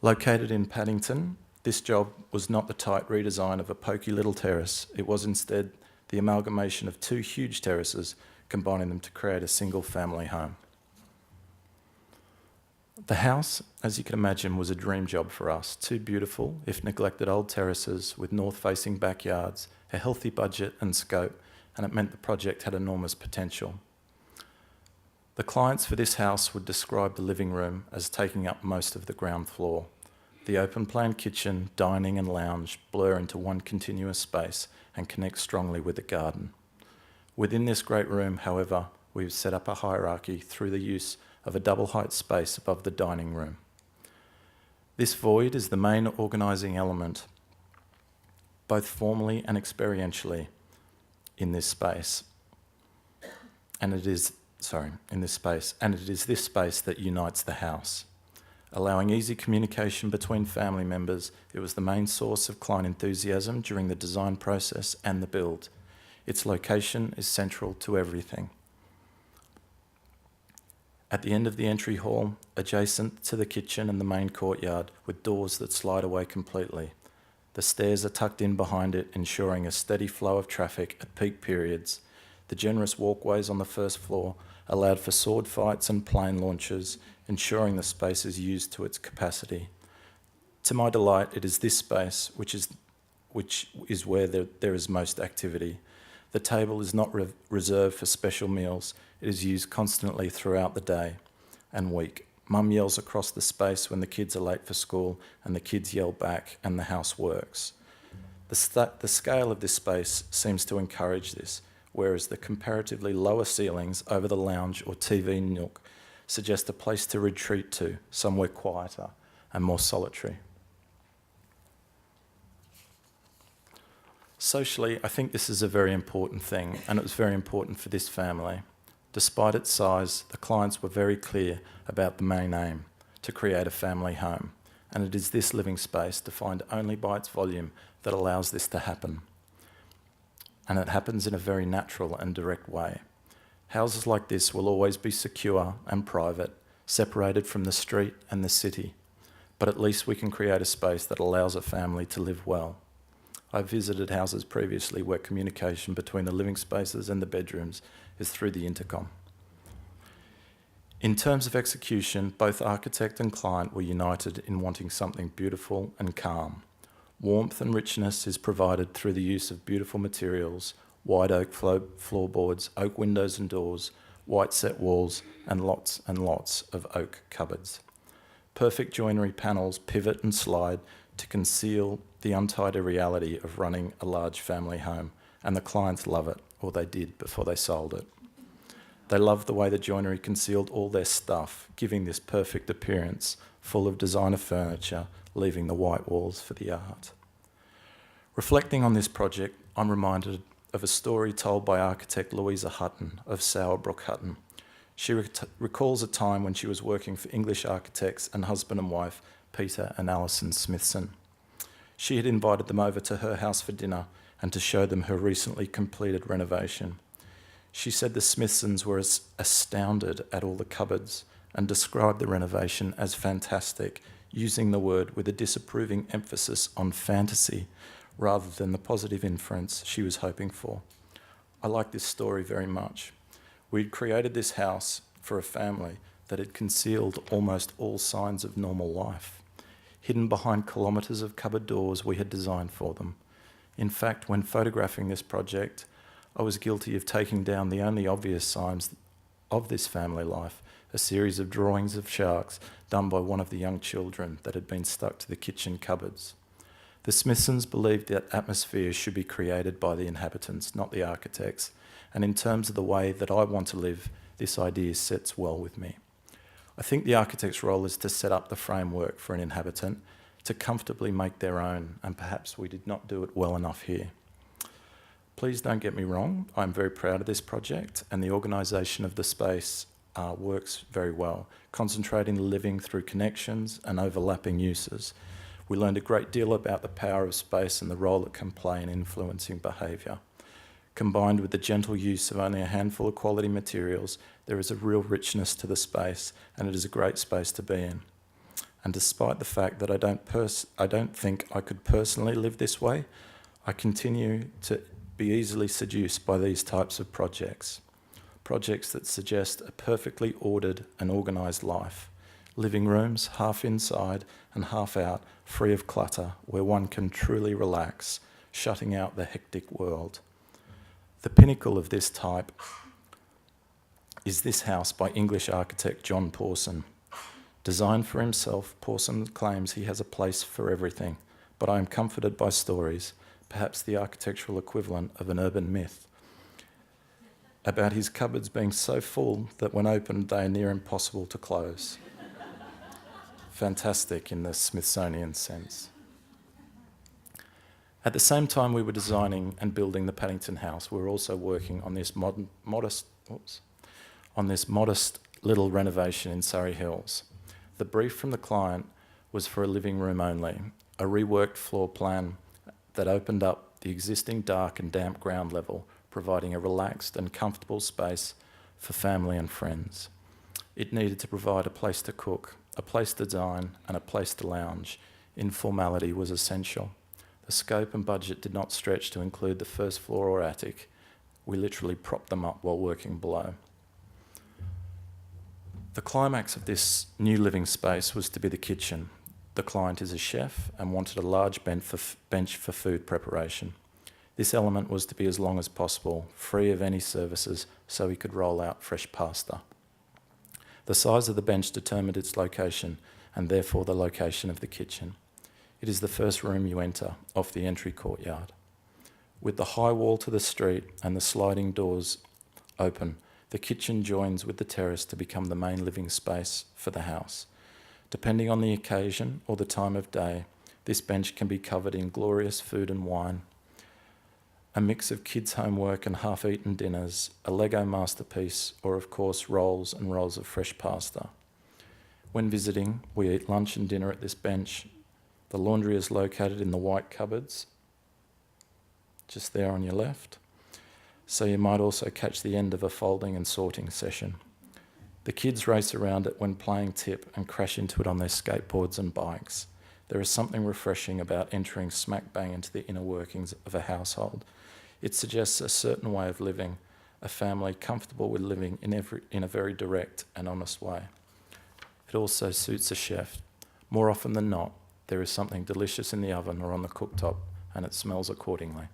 Located in Paddington, this job was not the tight redesign of a poky little terrace. It was instead the amalgamation of two huge terraces, combining them to create a single family home. The house, as you can imagine, was a dream job for us. Two beautiful, if neglected, old terraces with north-facing backyards, a healthy budget and scope, and it meant the project had enormous potential. The clients for this house would describe the living room as taking up most of the ground floor. The open-plan kitchen, dining and lounge blur into one continuous space and connect strongly with the garden. Within this great room, however, we've set up a hierarchy through the use of a double-height space above the dining room. This void is the main organising element, both formally and experientially, in this space. And it is this space that unites the house. Allowing easy communication between family members, it was the main source of client enthusiasm during the design process and the build. Its location is central to everything. At the end of the entry hall, adjacent to the kitchen and the main courtyard, with doors that slide away completely. The stairs are tucked in behind it, ensuring a steady flow of traffic at peak periods. The generous walkways on the first floor allowed for sword fights and plane launches, ensuring the space is used to its capacity. To my delight, it is this space which is where there is most activity. The table is not reserved for special meals. It is used constantly throughout the day and week. Mum yells across the space when the kids are late for school, and the kids yell back, and the house works. The scale of this space seems to encourage this, whereas the comparatively lower ceilings over the lounge or TV nook suggest a place to retreat to, somewhere quieter and more solitary. Socially, I think this is a very important thing, and it was very important for this family. Despite its size, the clients were very clear about the main aim, to create a family home, and it is this living space, defined only by its volume, that allows this to happen. And it happens in a very natural and direct way. Houses like this will always be secure and private, separated from the street and the city, but at least we can create a space that allows a family to live well. I've visited houses previously where communication between the living spaces and the bedrooms is through the intercom. In terms of execution, both architect and client were united in wanting something beautiful and calm. Warmth and richness is provided through the use of beautiful materials, wide oak floorboards, oak windows and doors, white set walls, and lots of oak cupboards. Perfect joinery panels pivot and slide to conceal the untidy reality of running a large family home, and the clients love it, or they did before they sold it. They loved the way the joinery concealed all their stuff, giving this perfect appearance, full of designer furniture, leaving the white walls for the art. Reflecting on this project, I'm reminded of a story told by architect Louisa Hutton of Sowerbrook Hutton. She recalls a time when she was working for English architects and husband and wife, Peter and Alison Smithson. She had invited them over to her house for dinner and to show them her recently completed renovation. She said the Smithsons were astounded at all the cupboards and described the renovation as fantastic, using the word with a disapproving emphasis on fantasy rather than the positive inference she was hoping for. I like this story very much. We'd created this house for a family that had concealed almost all signs of normal life. Hidden behind kilometres of cupboard doors we had designed for them. In fact, when photographing this project, I was guilty of taking down the only obvious signs of this family life, a series of drawings of sharks done by one of the young children that had been stuck to the kitchen cupboards. The Smithsons believed that atmosphere should be created by the inhabitants, not the architects, and in terms of the way that I want to live, this idea sits well with me. I think the architect's role is to set up the framework for an inhabitant to comfortably make their own, and perhaps we did not do it well enough here. Please don't get me wrong, I'm very proud of this project, and the organisation of the space works very well, concentrating the living through connections and overlapping uses. We learned a great deal about the power of space and the role it can play in influencing behaviour. Combined with the gentle use of only a handful of quality materials, there is a real richness to the space, and it is a great space to be in. And despite the fact that I don't think I could personally live this way, I continue to be easily seduced by these types of projects. Projects that suggest a perfectly ordered and organised life. Living rooms, half inside and half out, free of clutter, where one can truly relax, shutting out the hectic world. The pinnacle of this type is this house by English architect John Pawson. Designed for himself, Pawson claims he has a place for everything, but I am comforted by stories, perhaps the architectural equivalent of an urban myth, about his cupboards being so full that when opened they are near impossible to close. Fantastic in the Smithsonian sense. At the same time we were designing and building the Paddington House, we were also working on this modest little renovation in Surrey Hills. The brief from the client was for a living room only, a reworked floor plan that opened up the existing dark and damp ground level, providing a relaxed and comfortable space for family and friends. It needed to provide a place to cook, a place to dine, and a place to lounge. Informality was essential. The scope and budget did not stretch to include the first floor or attic. We literally propped them up while working below. The climax of this new living space was to be the kitchen. The client is a chef and wanted a large bench for food preparation. This element was to be as long as possible, free of any services, so he could roll out fresh pasta. The size of the bench determined its location, and therefore the location of the kitchen. It is the first room you enter, off the entry courtyard. With the high wall to the street and the sliding doors open, the kitchen joins with the terrace to become the main living space for the house. Depending on the occasion or the time of day, this bench can be covered in glorious food and wine, a mix of kids' homework and half-eaten dinners, a Lego masterpiece, or of course rolls and rolls of fresh pasta. When visiting, we eat lunch and dinner at this bench. The laundry is located in the white cupboards, just there on your left, so you might also catch the end of a folding and sorting session. The kids race around it when playing tip and crash into it on their skateboards and bikes. There is something refreshing about entering smack bang into the inner workings of a household. It suggests a certain way of living, a family comfortable with living in a very direct and honest way. It also suits a chef. More often than not, there is something delicious in the oven or on the cooktop, and it smells accordingly.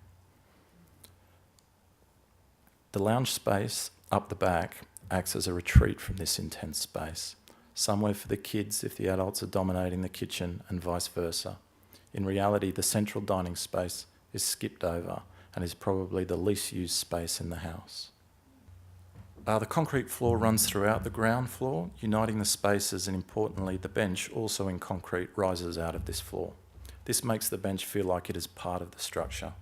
The lounge space up the back acts as a retreat from this intense space, somewhere for the kids if the adults are dominating the kitchen and vice versa. In reality, the central dining space is skipped over and is probably the least used space in the house. The concrete floor runs throughout the ground floor, uniting the spaces, and importantly, the bench, also in concrete, rises out of this floor. This makes the bench feel like it is part of the structure,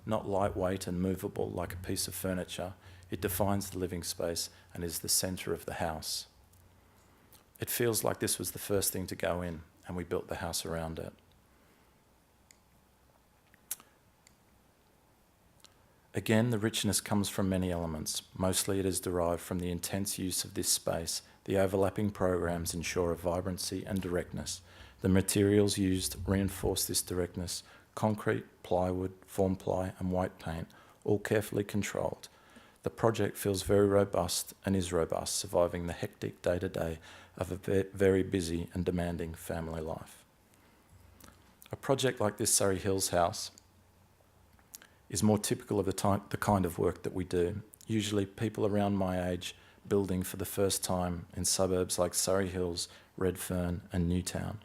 not lightweight and movable like a piece of furniture. It defines the living space and is the centre of the house. It feels like this was the first thing to go in, and we built the house around it. Again, the richness comes from many elements. Mostly it is derived from the intense use of this space. The overlapping programs ensure a vibrancy and directness. The materials used reinforce this directness. Concrete, plywood, form ply and white paint, all carefully controlled. The project feels very robust and is robust, surviving the hectic day-to-day of a very busy and demanding family life. A project like this Surrey Hills house is more typical of the kind of work that we do. Usually people around my age building for the first time in suburbs like Surrey Hills, Redfern and Newtown.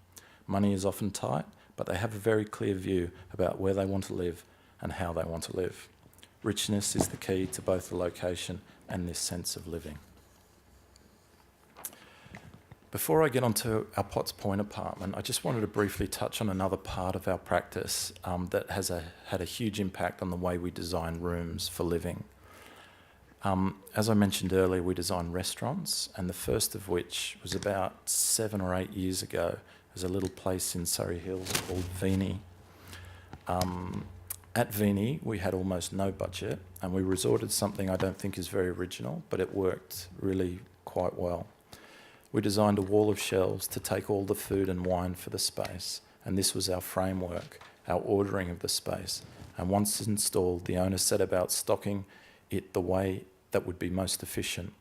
Money is often tight, but they have a very clear view about where they want to live and how they want to live. Richness is the key to both the location and this sense of living. Before I get onto our Potts Point apartment, I just wanted to briefly touch on another part of our practice that has had a huge impact on the way we design rooms for living. As I mentioned earlier, we design restaurants, and the first of which was about 7 or 8 years ago, There's a little place in Surrey Hills called Venie. At Venie, we had almost no budget, and we resorted to something I don't think is very original, but it worked really quite well. We designed a wall of shelves to take all the food and wine for the space, and this was our framework, our ordering of the space. And once installed, the owner set about stocking it the way that would be most efficient.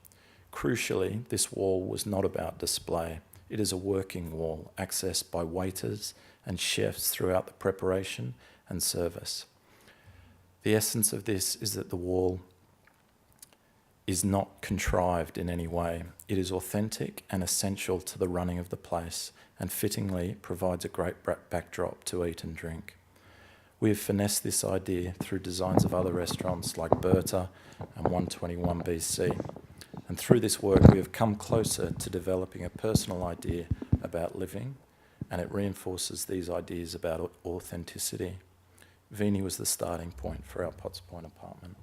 Crucially, this wall was not about display. It is a working wall, accessed by waiters and chefs throughout the preparation and service. The essence of this is that the wall is not contrived in any way. It is authentic and essential to the running of the place, and fittingly provides a great backdrop to eat and drink. We have finessed this idea through designs of other restaurants like Berta and 121 BC. And through this work, we have come closer to developing a personal idea about living, and it reinforces these ideas about authenticity. Venie was the starting point for our Potts Point apartment.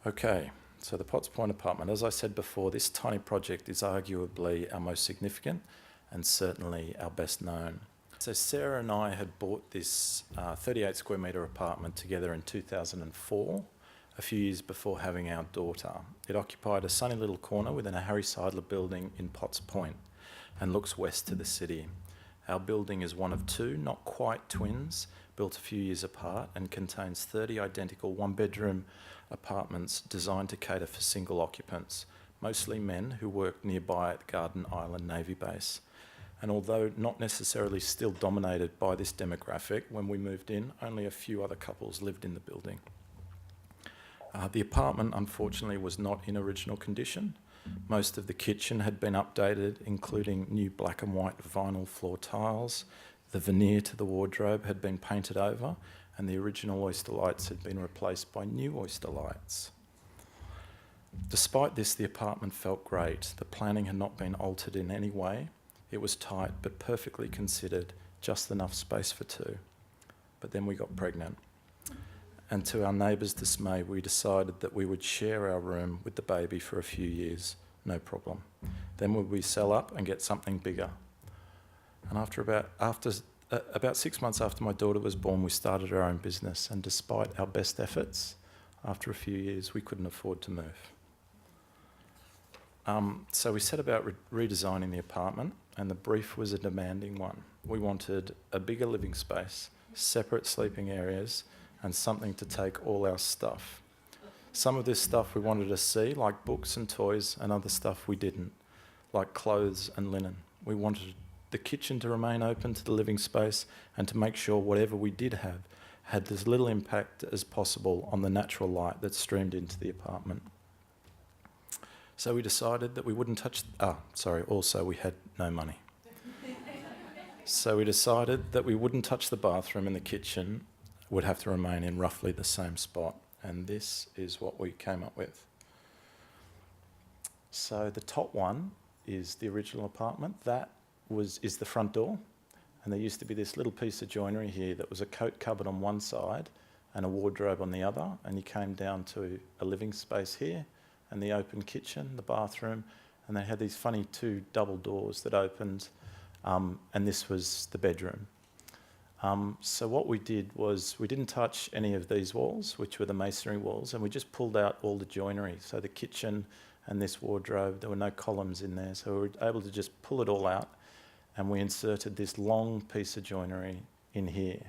Okay, so the Potts Point apartment. As I said before, this tiny project is arguably our most significant and certainly our best known. So Sarah and I had bought this 38 square metre apartment together in 2004, a few years before having our daughter. It occupied a sunny little corner within a Harry Seidler building in Potts Point and looks west to the city. Our building is one of two, not quite twins, built a few years apart, and contains 30 identical one-bedroom apartments designed to cater for single occupants, mostly men who work nearby at Garden Island Navy Base. And although not necessarily still dominated by this demographic, when we moved in, only a few other couples lived in the building. The apartment, unfortunately, was not in original condition. Most of the kitchen had been updated, including new black and white vinyl floor tiles. The veneer to the wardrobe had been painted over, and the original oyster lights had been replaced by new oyster lights. Despite this, the apartment felt great. The planning had not been altered in any way. It was tight but perfectly considered, just enough space for two. But then we got pregnant. And to our neighbours' dismay, we decided that we would share our room with the baby for a few years, no problem. Then would we sell up and get something bigger? And after about 6 months after my daughter was born, we started our own business. And despite our best efforts, after a few years, we couldn't afford to move. So we set about redesigning the apartment, and the brief was a demanding one. We wanted a bigger living space, separate sleeping areas, and something to take all our stuff. Some of this stuff we wanted to see, like books and toys, and other stuff we didn't, like clothes and linen. We wanted the kitchen to remain open to the living space and to make sure whatever we did have had as little impact as possible on the natural light that streamed into the apartment. So we decided that we wouldn't touch... also we had no money. So we decided that we wouldn't touch the bathroom, and the kitchen would have to remain in roughly the same spot. And this is what we came up with. So the top one is the original apartment. That is the front door. And there used to be this little piece of joinery here that was a coat cupboard on one side and a wardrobe on the other. And you came down to a living space here, and the open kitchen, the bathroom, and they had these funny two double doors that opened, and this was the bedroom. So what we did was we didn't touch any of these walls, which were the masonry walls, and we just pulled out all the joinery. So the kitchen and this wardrobe, there were no columns in there, so we were able to just pull it all out, and we inserted this long piece of joinery in here.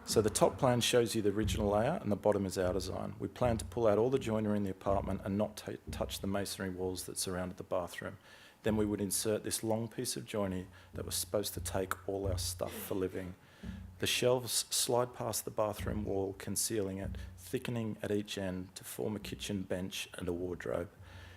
So the top plan shows you the original layout, and the bottom is our design. We plan to pull out all the joinery in the apartment and not touch the masonry walls that surrounded the bathroom. Then we would insert this long piece of joinery that was supposed to take all our stuff for living. The shelves slide past the bathroom wall, concealing it, thickening at each end to form a kitchen bench and a wardrobe.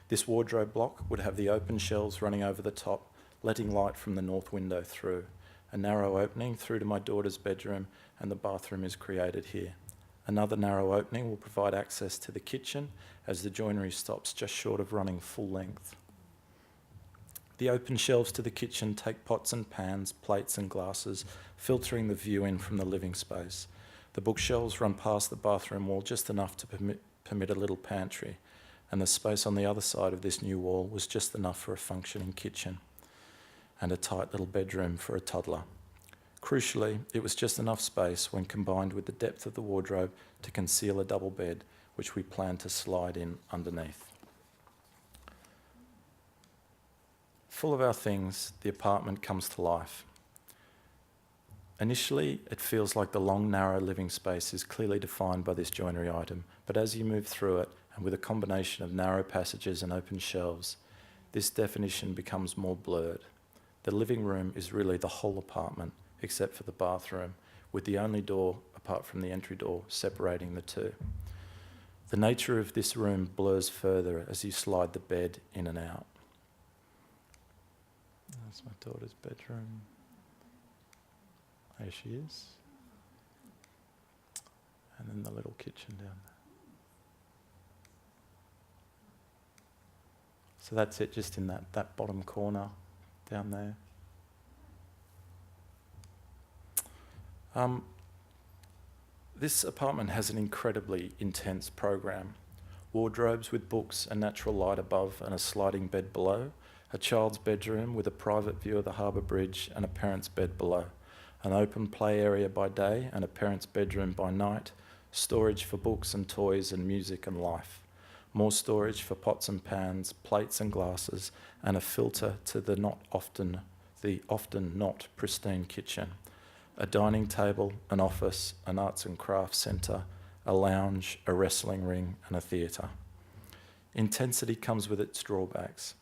This wardrobe block would have the open shelves running over the top, letting light from the north window through. A narrow opening through to my daughter's bedroom, and the bathroom is created here. Another narrow opening will provide access to the kitchen, as the joinery stops just short of running full length. The open shelves to the kitchen take pots and pans, plates and glasses, filtering the view in from the living space. The bookshelves run past the bathroom wall just enough to permit a little pantry, and the space on the other side of this new wall was just enough for a functioning kitchen and a tight little bedroom for a toddler. Crucially, it was just enough space when combined with the depth of the wardrobe to conceal a double bed, which we planned to slide in underneath. Full of our things, the apartment comes to life. Initially, it feels like the long, narrow living space is clearly defined by this joinery item, but as you move through it, and with a combination of narrow passages and open shelves, this definition becomes more blurred. The living room is really the whole apartment, except for the bathroom, with the only door, apart from the entry door, separating the two. The nature of this room blurs further as you slide the bed in and out. That's my daughter's bedroom. There she is. And then the little kitchen down there. So that's it, just in that bottom corner down there. This apartment has an incredibly intense program. Wardrobes with books and natural light above and a sliding bed below, a child's bedroom with a private view of the harbour bridge and a parent's bed below, an open play area by day and a parent's bedroom by night, storage for books and toys and music and life, more storage for pots and pans, plates and glasses, and a filter to the often not pristine kitchen, a dining table, an office, an arts and crafts centre, a lounge, a wrestling ring, and a theatre. Intensity comes with its drawbacks.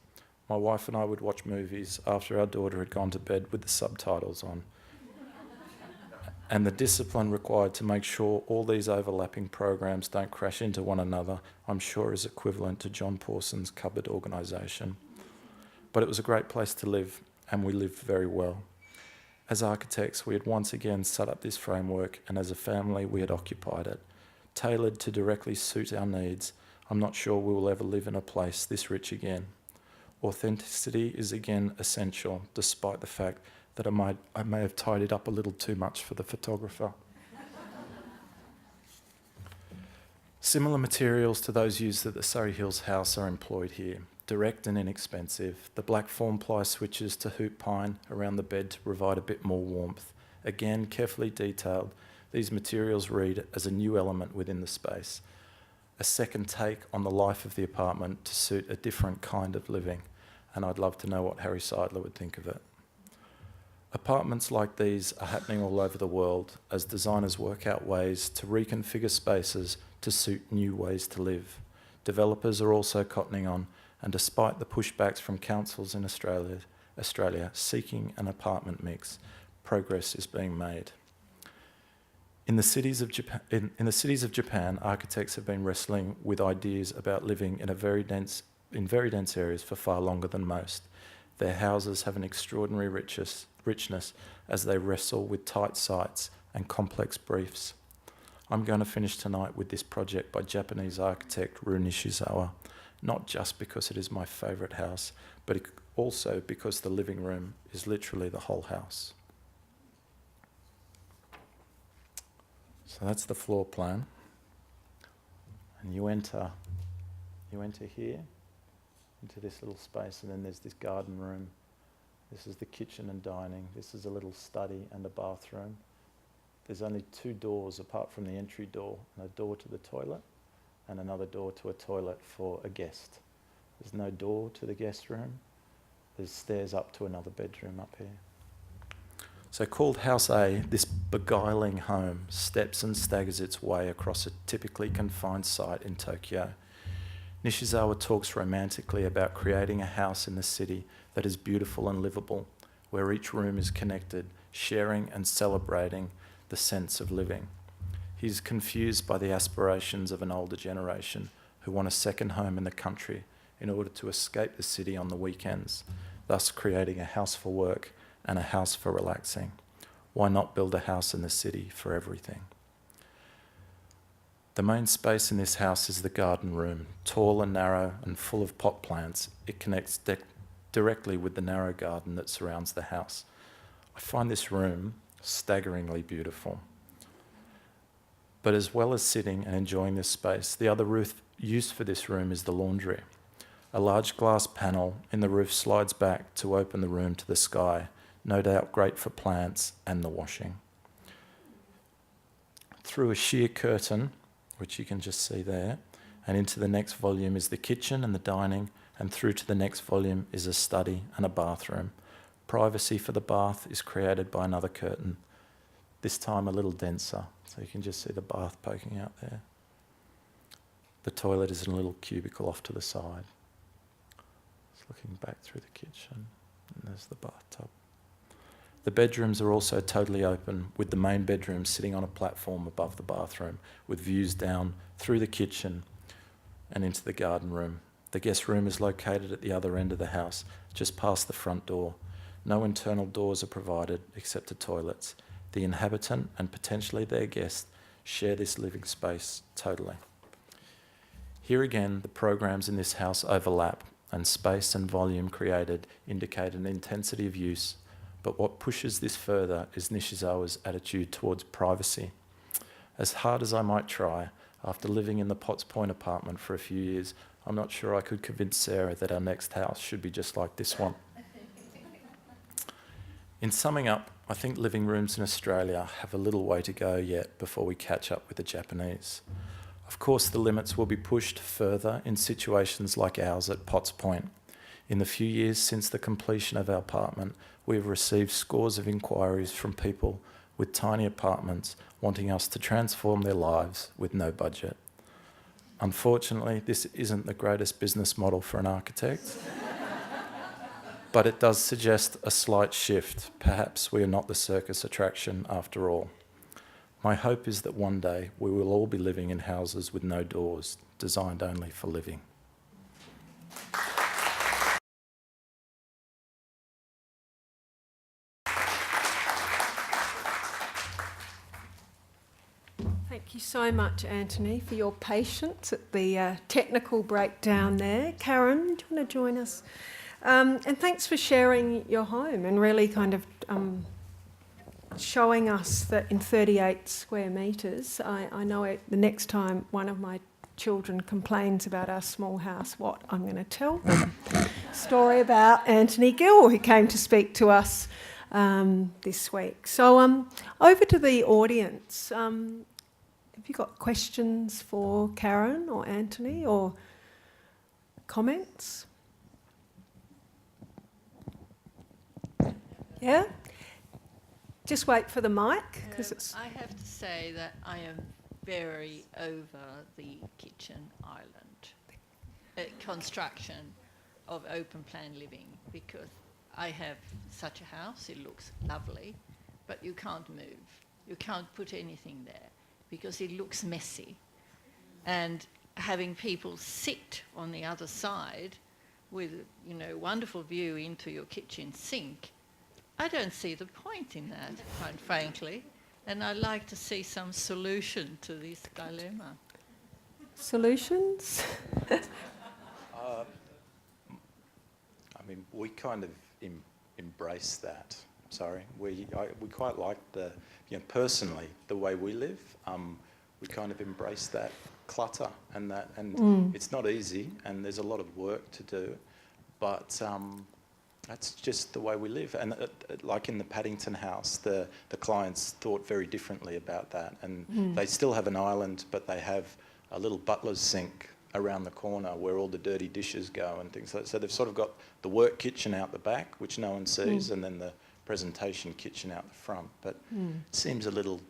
My wife and I would watch movies after our daughter had gone to bed with the subtitles on. And the discipline required to make sure all these overlapping programs don't crash into one another, I'm sure is equivalent to John Pawson's cupboard organisation. But it was a great place to live, and we lived very well. As architects, we had once again set up this framework, and as a family, we had occupied it. Tailored to directly suit our needs, I'm not sure we will ever live in a place this rich again. Authenticity is again essential, despite the fact that I may have tidied up a little too much for the photographer. Similar materials to those used at the Surrey Hills house are employed here. Direct and inexpensive. The black form ply switches to hoop pine around the bed to provide a bit more warmth. Again, carefully detailed, these materials read as a new element within the space. A second take on the life of the apartment to suit a different kind of living. And I'd love to know what Harry Seidler would think of it. Apartments like these are happening all over the world as designers work out ways to reconfigure spaces to suit new ways to live. Developers are also cottoning on, and despite the pushbacks from councils in Australia seeking an apartment mix, progress is being made. In the cities of Japan, architects have been wrestling with ideas about living in very dense areas for far longer than most. Their houses have an extraordinary richness as they wrestle with tight sites and complex briefs. I'm going to finish tonight with this project by Japanese architect Rue Nishizawa, not just because it is my favourite house, but also because the living room is literally the whole house. So that's the floor plan. And you enter here into this little space, and then there's this garden room. This is the kitchen and dining. This is a little study and a bathroom. There's only two doors apart from the entry door, and a door to the toilet and another door to a toilet for a guest. There's no door to the guest room. There's stairs up to another bedroom up here. So called House A, this beguiling home steps and staggers its way across a typically confined site in Tokyo. Nishizawa talks romantically about creating a house in the city that is beautiful and livable, where each room is connected, sharing and celebrating the sense of living. He's confused by the aspirations of an older generation who want a second home in the country in order to escape the city on the weekends, thus creating a house for work and a house for relaxing. Why not build a house in the city for everything? The main space in this house is the garden room, tall and narrow and full of pot plants. It connects directly with the narrow garden that surrounds the house. I find this room staggeringly beautiful. But as well as sitting and enjoying this space, the other use for this room is the laundry. A large glass panel in the roof slides back to open the room to the sky, no doubt great for plants and the washing. Through a sheer curtain, which you can just see there, and into the next volume is the kitchen and the dining, and through to the next volume is a study and a bathroom. Privacy for the bath is created by another curtain, this time a little denser, so you can just see the bath poking out there. The toilet is in a little cubicle off to the side. Just looking back through the kitchen, and there's the bathtub. The bedrooms are also totally open, with the main bedroom sitting on a platform above the bathroom, with views down through the kitchen and into the garden room. The guest room is located at the other end of the house, just past the front door. No internal doors are provided except to toilets. The inhabitant and potentially their guest share this living space totally. Here again, the programs in this house overlap, and space and volume created indicate an intensity of use, but what pushes this further is Nishizawa's attitude towards privacy. As hard as I might try, after living in the Potts Point apartment for a few years, I'm not sure I could convince Sarah that our next house should be just like this one. In summing up, I think living rooms in Australia have a little way to go yet before we catch up with the Japanese. Of course, the limits will be pushed further in situations like ours at Potts Point. In the few years since the completion of our apartment, we have received scores of inquiries from people with tiny apartments wanting us to transform their lives with no budget. Unfortunately, this isn't the greatest business model for an architect, but it does suggest a slight shift. Perhaps we are not the circus attraction after all. My hope is that one day we will all be living in houses with no doors, designed only for living. Thank you so much, Anthony, for your patience at the technical breakdown there. Karen, do you want to join us? And thanks for sharing your home and really kind of showing us that in 38 square metres, I know the next time one of my children complains about our small house, what I'm going to tell them. Story about Anthony Gill, who came to speak to us this week. So over to the audience. Have you got questions for Karen or Anthony or comments? Yeah? Just wait for the mic. I have to say that I am very over the kitchen island construction of open plan living, because I have such a house, it looks lovely, but you can't move. You can't put anything there because it looks messy. And having people sit on the other side with, wonderful view into your kitchen sink, I don't see the point in that, quite frankly. And I'd like to see some solution to this dilemma. Solutions? We kind of embrace that. We quite like personally, the way we live. We kind of embrace that clutter and that, and it's not easy, and there's a lot of work to do, but that's just the way we live. And like in the Paddington house, the clients thought very differently about that, and they still have an island, but they have a little butler's sink around the corner where all the dirty dishes go and things like that. So they've sort of got the work kitchen out the back, which no one sees, and then the presentation kitchen out the front. But it seems a little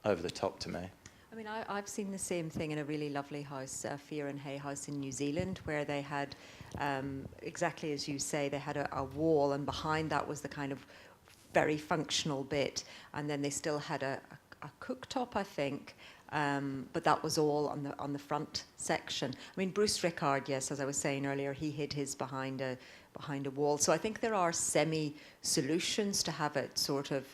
over the top to me. I mean, I've seen the same thing in a really lovely house, Fear and Hay House in New Zealand, where they had, exactly as you say, they had a wall, and behind that was the kind of very functional bit, and then they still had a cooktop, I think, but that was all on the front section. I mean, Bruce Rickard, yes, as I was saying earlier, he hid his behind a wall. So I think there are semi-solutions to have it sort of.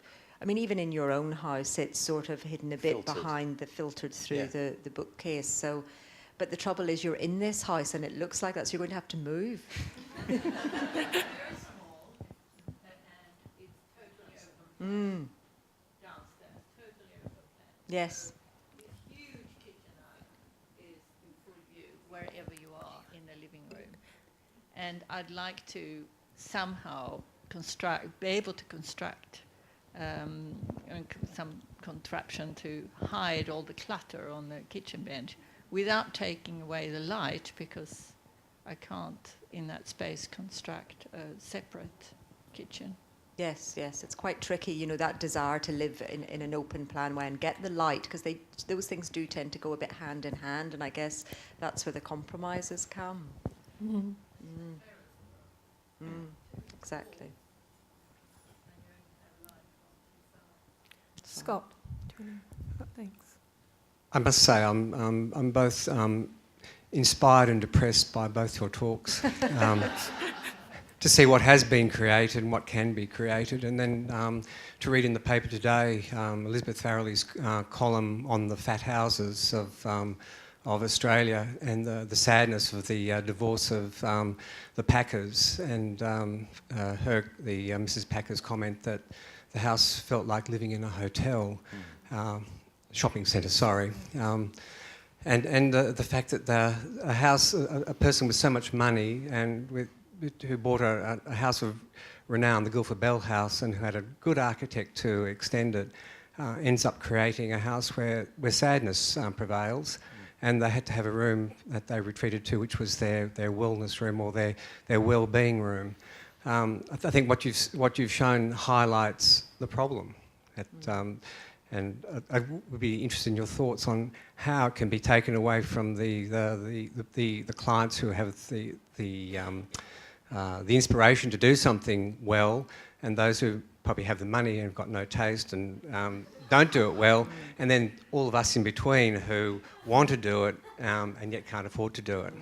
I mean, even in your own house, it's sort of hidden a bit behind the filtered through the bookcase. So, but the trouble is, you're in this house, and it looks like that, so you're going to have to move. Very small, and it's totally open plan. Downstairs, totally open plan. Yes. It's huge and I'd like to somehow be able to construct some contraption to hide all the clutter on the kitchen bench without taking away the light, because I can't, in that space, construct a separate kitchen. Yes, it's quite tricky, you know, that desire to live in an open plan way and get the light, because those things do tend to go a bit hand in hand, and I guess that's where the compromises come. Mm. Exactly. Scott, do you want to? Thanks. I must say I'm both inspired and depressed by both your talks. To see what has been created and what can be created, and then to read in the paper today Elizabeth Farrelly's column on the fat houses of Australia and the sadness of the divorce of the Packers, and Mrs. Packer's comment that the house felt like living in a hotel, shopping centre. Sorry. And the fact that a person with so much money and who bought a house of renown, the Guildford Bell House, and who had a good architect to extend it, ends up creating a house where sadness prevails, and they had to have a room that they retreated to, which was their wellness room or their well-being room. I think what you've shown highlights the problem. And I would be interested in your thoughts on how it can be taken away from the clients who have the inspiration to do something well, and those who probably have the money and have got no taste and don't do it well, and then all of us in between who want to do it and yet can't afford to do it.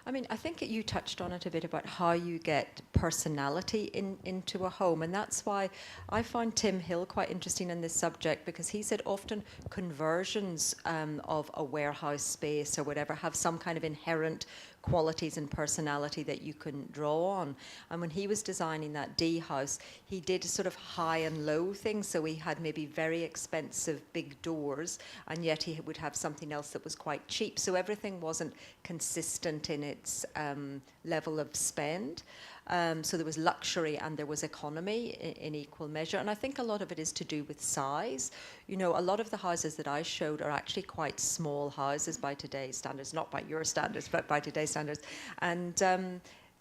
I mean, I think you touched on it a bit about how you get personality into a home, and that's why I find Tim Hill quite interesting in this subject, because he said often conversions of a warehouse space or whatever have some kind of inherent qualities and personality that you can draw on. And when he was designing that D house, he did sort of high and low things. So he had maybe very expensive big doors, and yet he would have something else that was quite cheap. So everything wasn't consistent in its level of spend. So there was luxury and there was economy in equal measure. And I think a lot of it is to do with size. You know, a lot of the houses that I showed are actually quite small houses by today's standards, not by your standards, but by today's standards. And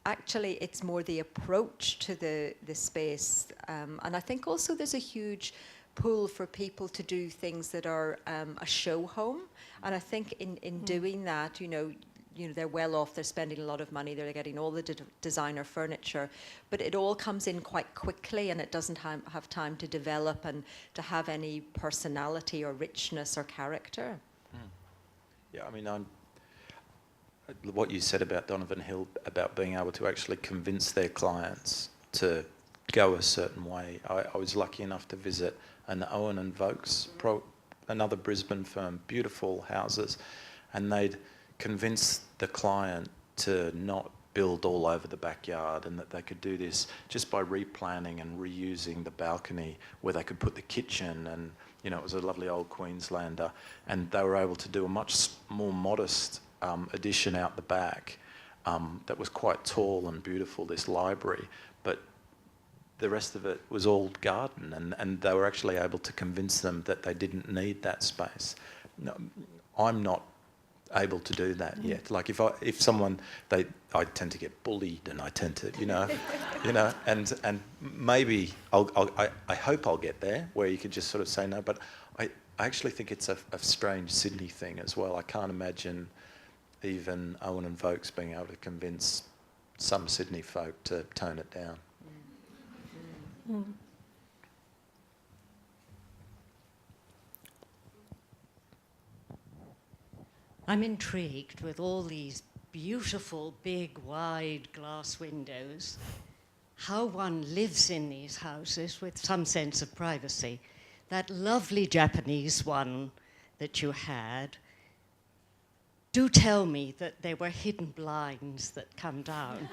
actually, it's more the approach to the space. And I think also there's a huge pull for people to do things that are a show home. And I think in doing that, you know, they're well off, they're spending a lot of money, they're getting all the designer furniture, but it all comes in quite quickly, and it doesn't have time to develop and to have any personality or richness or character. Yeah, I mean, what you said about Donovan Hill, about being able to actually convince their clients to go a certain way. I was lucky enough to visit an Owen and Vokes, another Brisbane firm, beautiful houses, and they'd convince the client to not build all over the backyard, and that they could do this just by replanning and reusing the balcony where they could put the kitchen, and you know, it was a lovely old Queenslander, and they were able to do a much more modest addition out the back that was quite tall and beautiful, this library, but the rest of it was all garden, and they were actually able to convince them that they didn't need that space. No, I'm not able to do that yet. Like if someone, I tend to get bullied, and I tend to, and maybe I hope I'll get there where you could just sort of say no. But I actually think it's a strange Sydney thing as well. I can't imagine even Owen and Vokes being able to convince some Sydney folk to tone it down. I'm intrigued with all these beautiful, big, wide glass windows, how one lives in these houses with some sense of privacy. That lovely Japanese one that you had, do tell me that there were hidden blinds that come down.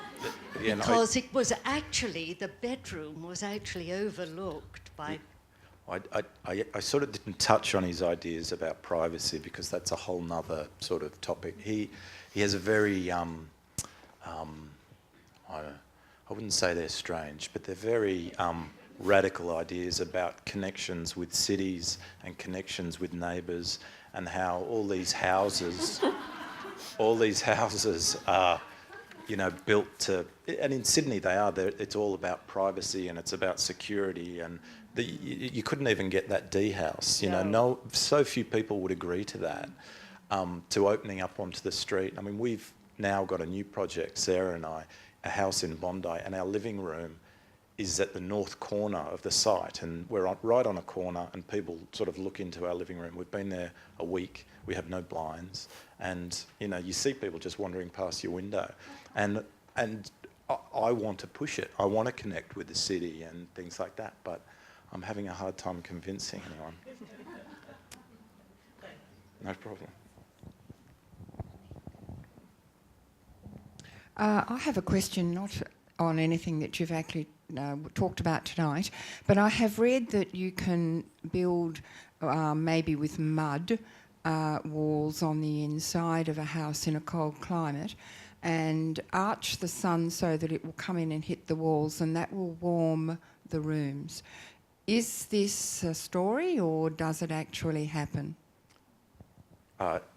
Yeah, because it was actually, the bedroom was actually overlooked by I sort of didn't touch on his ideas about privacy because that's a whole nother sort of topic. He has a very I wouldn't say they're strange, but they're very radical ideas about connections with cities and connections with neighbours, and how all these houses are, you know, built to, and in Sydney they are. It's all about privacy and it's about security, and you couldn't even get that D house. You know, so few people would agree to that. To opening up onto the street. I mean, we've now got a new project, Sarah and I, a house in Bondi, and our living room is at the north corner of the site, and we're right on a corner, and people sort of look into our living room. We've been there a week. We have no blinds, and you know, you see people just wandering past your window, and I want to push it. I want to connect with the city and things like that, but I'm having a hard time convincing anyone. No problem. I have a question, not on anything that you've actually talked about tonight, but I have read that you can build, maybe with mud, walls on the inside of a house in a cold climate and arch the sun so that it will come in and hit the walls, and that will warm the rooms. Is this a story, or does it actually happen?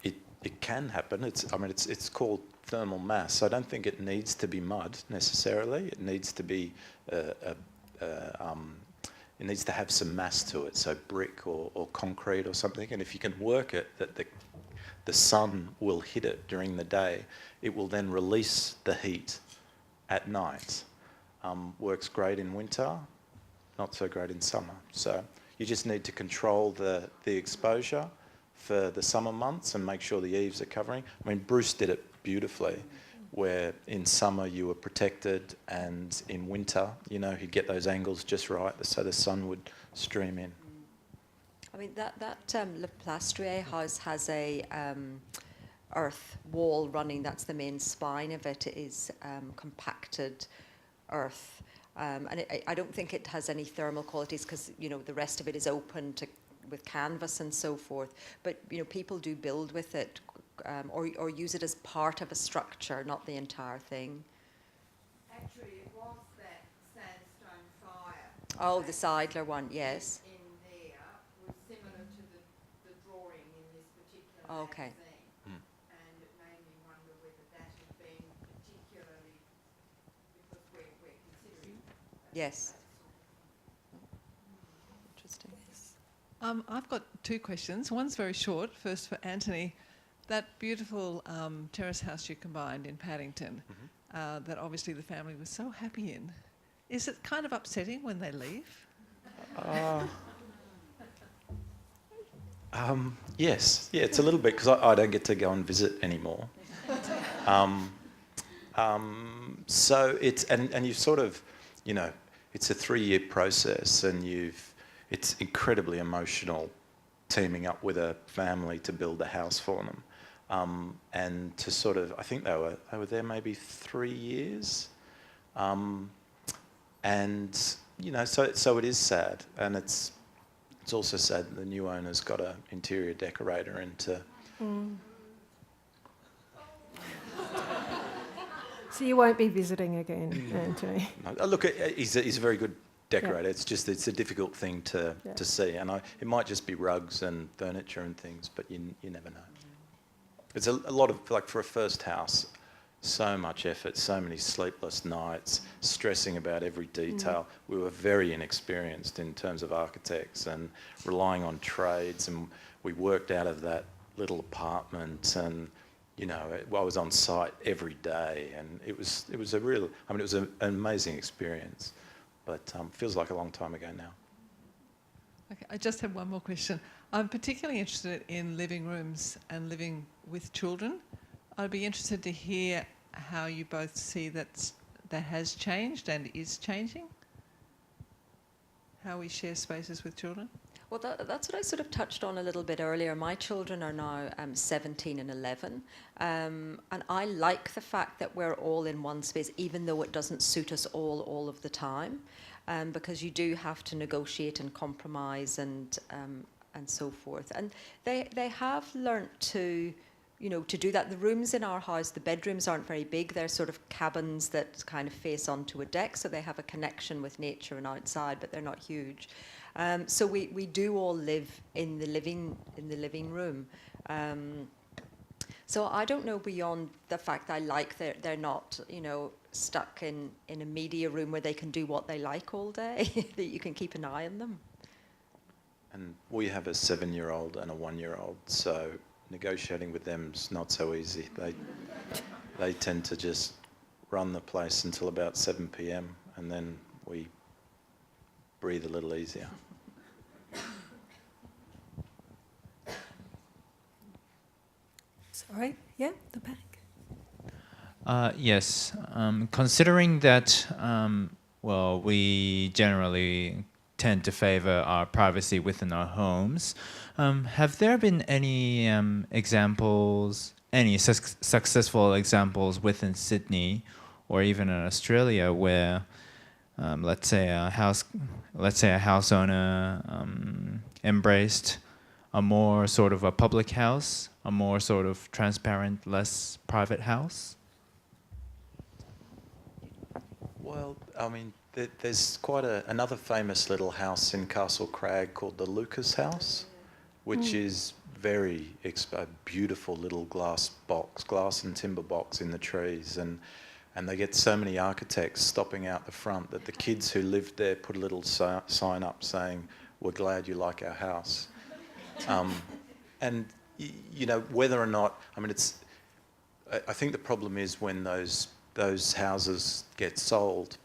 It can happen. It's called thermal mass. I don't think it needs to be mud necessarily. It needs to be it needs to have some mass to it, so brick or concrete or something. And if you can work it that the sun will hit it during the day, it will then release the heat at night. Works great in winter, not so great in summer. So you just need to control the exposure for the summer months and make sure the eaves are covering. I mean, Bruce did it beautifully, where in summer you were protected, and in winter, you know, he'd get those angles just right so the sun would stream in. I mean, that Le Plastrier house has a earth wall running. That's the main spine of it. It is compacted earth. And I don't think it has any thermal qualities because, you know, the rest of it is open with canvas and so forth. But, you know, people do build with it or use it as part of a structure, not the entire thing. Actually, it was that sandstone fire. Oh, the Seidler one, yes. In there was similar to the drawing in this particular Okay. magazine. And it made me wonder whether that had been particularly, because we're considering Yes. Interesting. I've got two questions. One's very short. First for Anthony. That beautiful terrace house you combined in Paddington, that obviously the family was so happy in, is it kind of upsetting when they leave? Yes, yeah, it's a little bit because I don't get to go and visit anymore. So it's and you've sort of, you know, it's a 3-year process, and it's incredibly emotional, teaming up with a family to build a house for them. And to sort of, I think they were there maybe 3 years, and you know, so it is sad, and it's also sad that the new owner's got an interior decorator into. So you won't be visiting again, Anthony? No, look, he's a very good decorator. Yeah. It's a difficult thing to see, and it might just be rugs and furniture and things, but you never know. It's a lot of, like, for a first house, so much effort, so many sleepless nights, stressing about every detail. We were very inexperienced in terms of architects and relying on trades, and we worked out of that little apartment, and you know, I was on site every day, and it was a real, I mean, it was an amazing experience, but feels like a long time ago now. Okay, I just have one more question. I'm particularly interested in living rooms and living with children. I'd be interested to hear how you both see that has changed and is changing, how we share spaces with children. Well, that's what I sort of touched on a little bit earlier. My children are now 17 and 11, and I like the fact that we're all in one space, even though it doesn't suit us all of the time. because you do have to negotiate and compromise and so forth. And they have learnt to, to do that. The rooms in our house, the bedrooms aren't very big. They're sort of cabins that kind of face onto a deck, so they have a connection with nature and outside, but they're not huge. So we do all live in the living room. So I don't know, beyond the fact I like they're not, stuck in a media room where they can do what they like all day, that you can keep an eye on them. And we have a 7-year-old and a 1-year-old, so negotiating with them's not so easy. They tend to just run the place until about 7 p.m. and then we breathe a little easier. Sorry, yeah, the back. Yes, considering that, we generally tend to favor our privacy within our homes, have there been any examples, any successful examples within Sydney or even in Australia where, let's say a house owner embraced a more sort of a public house, a more sort of transparent, less private house? Well, I mean, there's quite another famous little house in Castle Crag called the Lucas House, which is a beautiful little glass and timber box in the trees, and they get so many architects stopping out the front that the kids who lived there put a little sign up saying, "We're glad you like our house." And whether or not, I mean, I think the problem is when those houses get sold,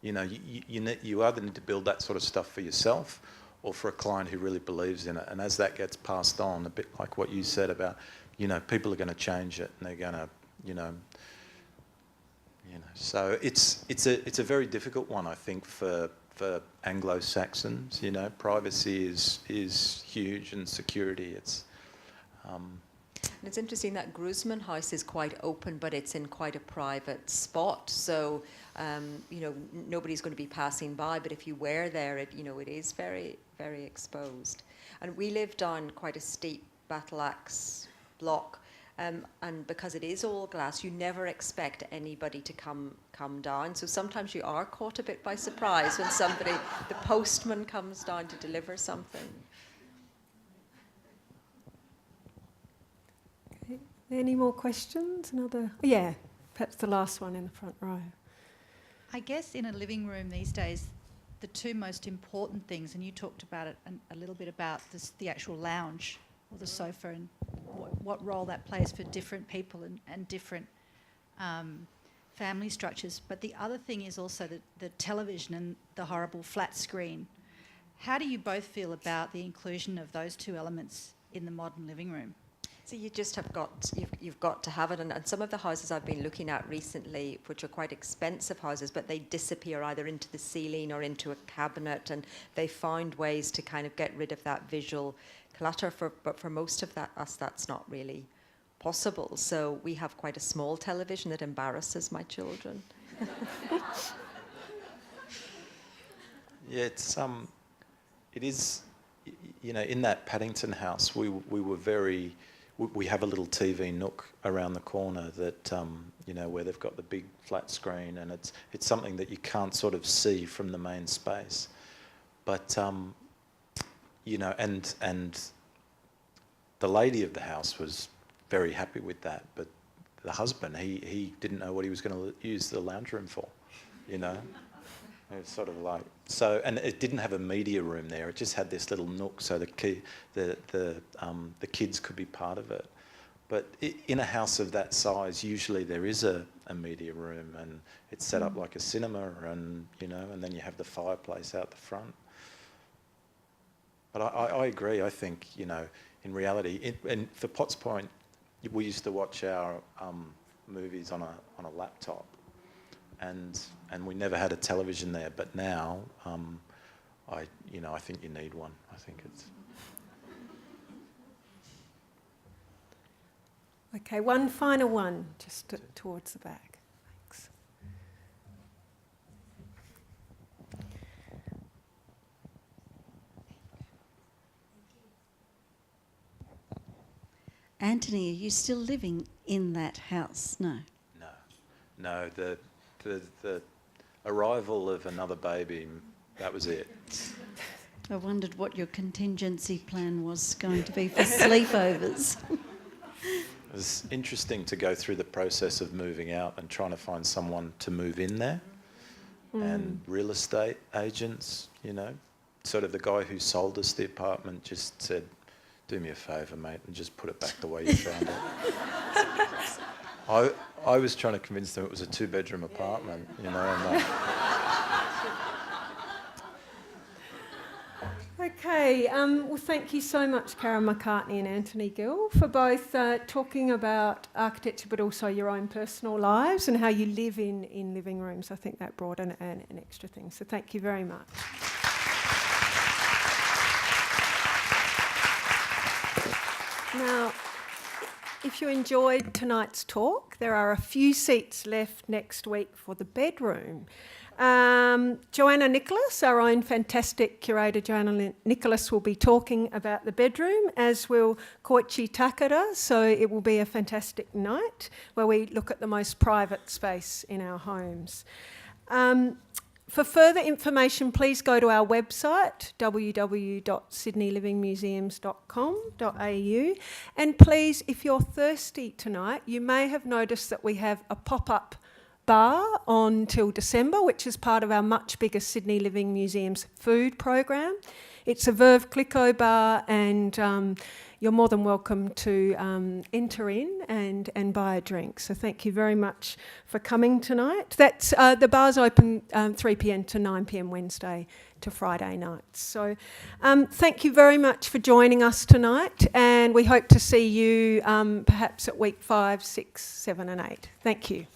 you either need to build that sort of stuff for yourself or for a client who really believes in it. And as that gets passed on, a bit like what you said about, people are going to change it and they're going to, so it's a very difficult one, I think, for Anglo-Saxons. Privacy is huge, and security, And it's interesting that Grusman House is quite open, but it's in quite a private spot. So, nobody's going to be passing by. But if you were there, it is very, very exposed. And we live down quite a steep battle axe block, and because it is all glass, you never expect anybody to come down. So sometimes you are caught a bit by surprise when the postman comes down to deliver something. Any more questions? Yeah, perhaps the last one in the front row. I guess in a living room these days, the two most important things, and you talked about it a little bit about the actual lounge or the sofa and what role that plays for different people and different family structures. But the other thing is also the television and the horrible flat screen. How do you both feel about the inclusion of those two elements in the modern living room? So you just you've got to have it. And some of the houses I've been looking at recently, which are quite expensive houses, but they disappear either into the ceiling or into a cabinet, and they found ways to kind of get rid of that visual clutter. But for most of us, that's not really possible. So we have quite a small television that embarrasses my children. Yeah, it is, in that Paddington house, we were very. We have a little TV nook around the corner that, where they've got the big flat screen, and it's something that you can't sort of see from the main space. But, and the lady of the house was very happy with that, but the husband, he didn't know what he was going to use the lounge room for, It was sort of like, so, and it didn't have a media room there. It just had this little nook so the kids could be part of it. But in a house of that size, usually there is a media room, and it's set up like a cinema, and and then you have the fireplace out the front. But I agree. I think in reality, and for Potts Point, we used to watch our movies on a laptop. And we never had a television there, but now, I think you need one. I think it's. Okay, one final one, just towards the back. Thanks. Anthony, are you still living in that house? No. No, the arrival of another baby, that was it. I wondered what your contingency plan was going to be for sleepovers. It was interesting to go through the process of moving out and trying to find someone to move in there. And real estate agents, you know, sort of the guy who sold us the apartment just said, do me a favour, mate, and just put it back the way you found it. I was trying to convince them it was a 2-bedroom apartment, you know. And Okay, well, thank you so much, Karen McCartney and Anthony Gill, for both talking about architecture but also your own personal lives and how you live in living rooms. I think that brought an extra thing, so thank you very much. Now, if you enjoyed tonight's talk, there are a few seats left next week for the bedroom. Joanna Nicholas, our own fantastic curator Joanna Nicholas, will be talking about the bedroom, as will Koichi Takada, so it will be a fantastic night where we look at the most private space in our homes. For further information, please go to our website, www.sydneylivingmuseums.com.au, and please, if you're thirsty tonight, you may have noticed that we have a pop-up bar on till December, which is part of our much bigger Sydney Living Museums food program. It's a Veuve Clicquot bar, and you're more than welcome to enter in and buy a drink. So thank you very much for coming tonight. That's the bar's open 3 p.m. to 9 p.m. Wednesday to Friday nights. So thank you very much for joining us tonight, and we hope to see you perhaps at week 5, 6, 7 and 8. Thank you.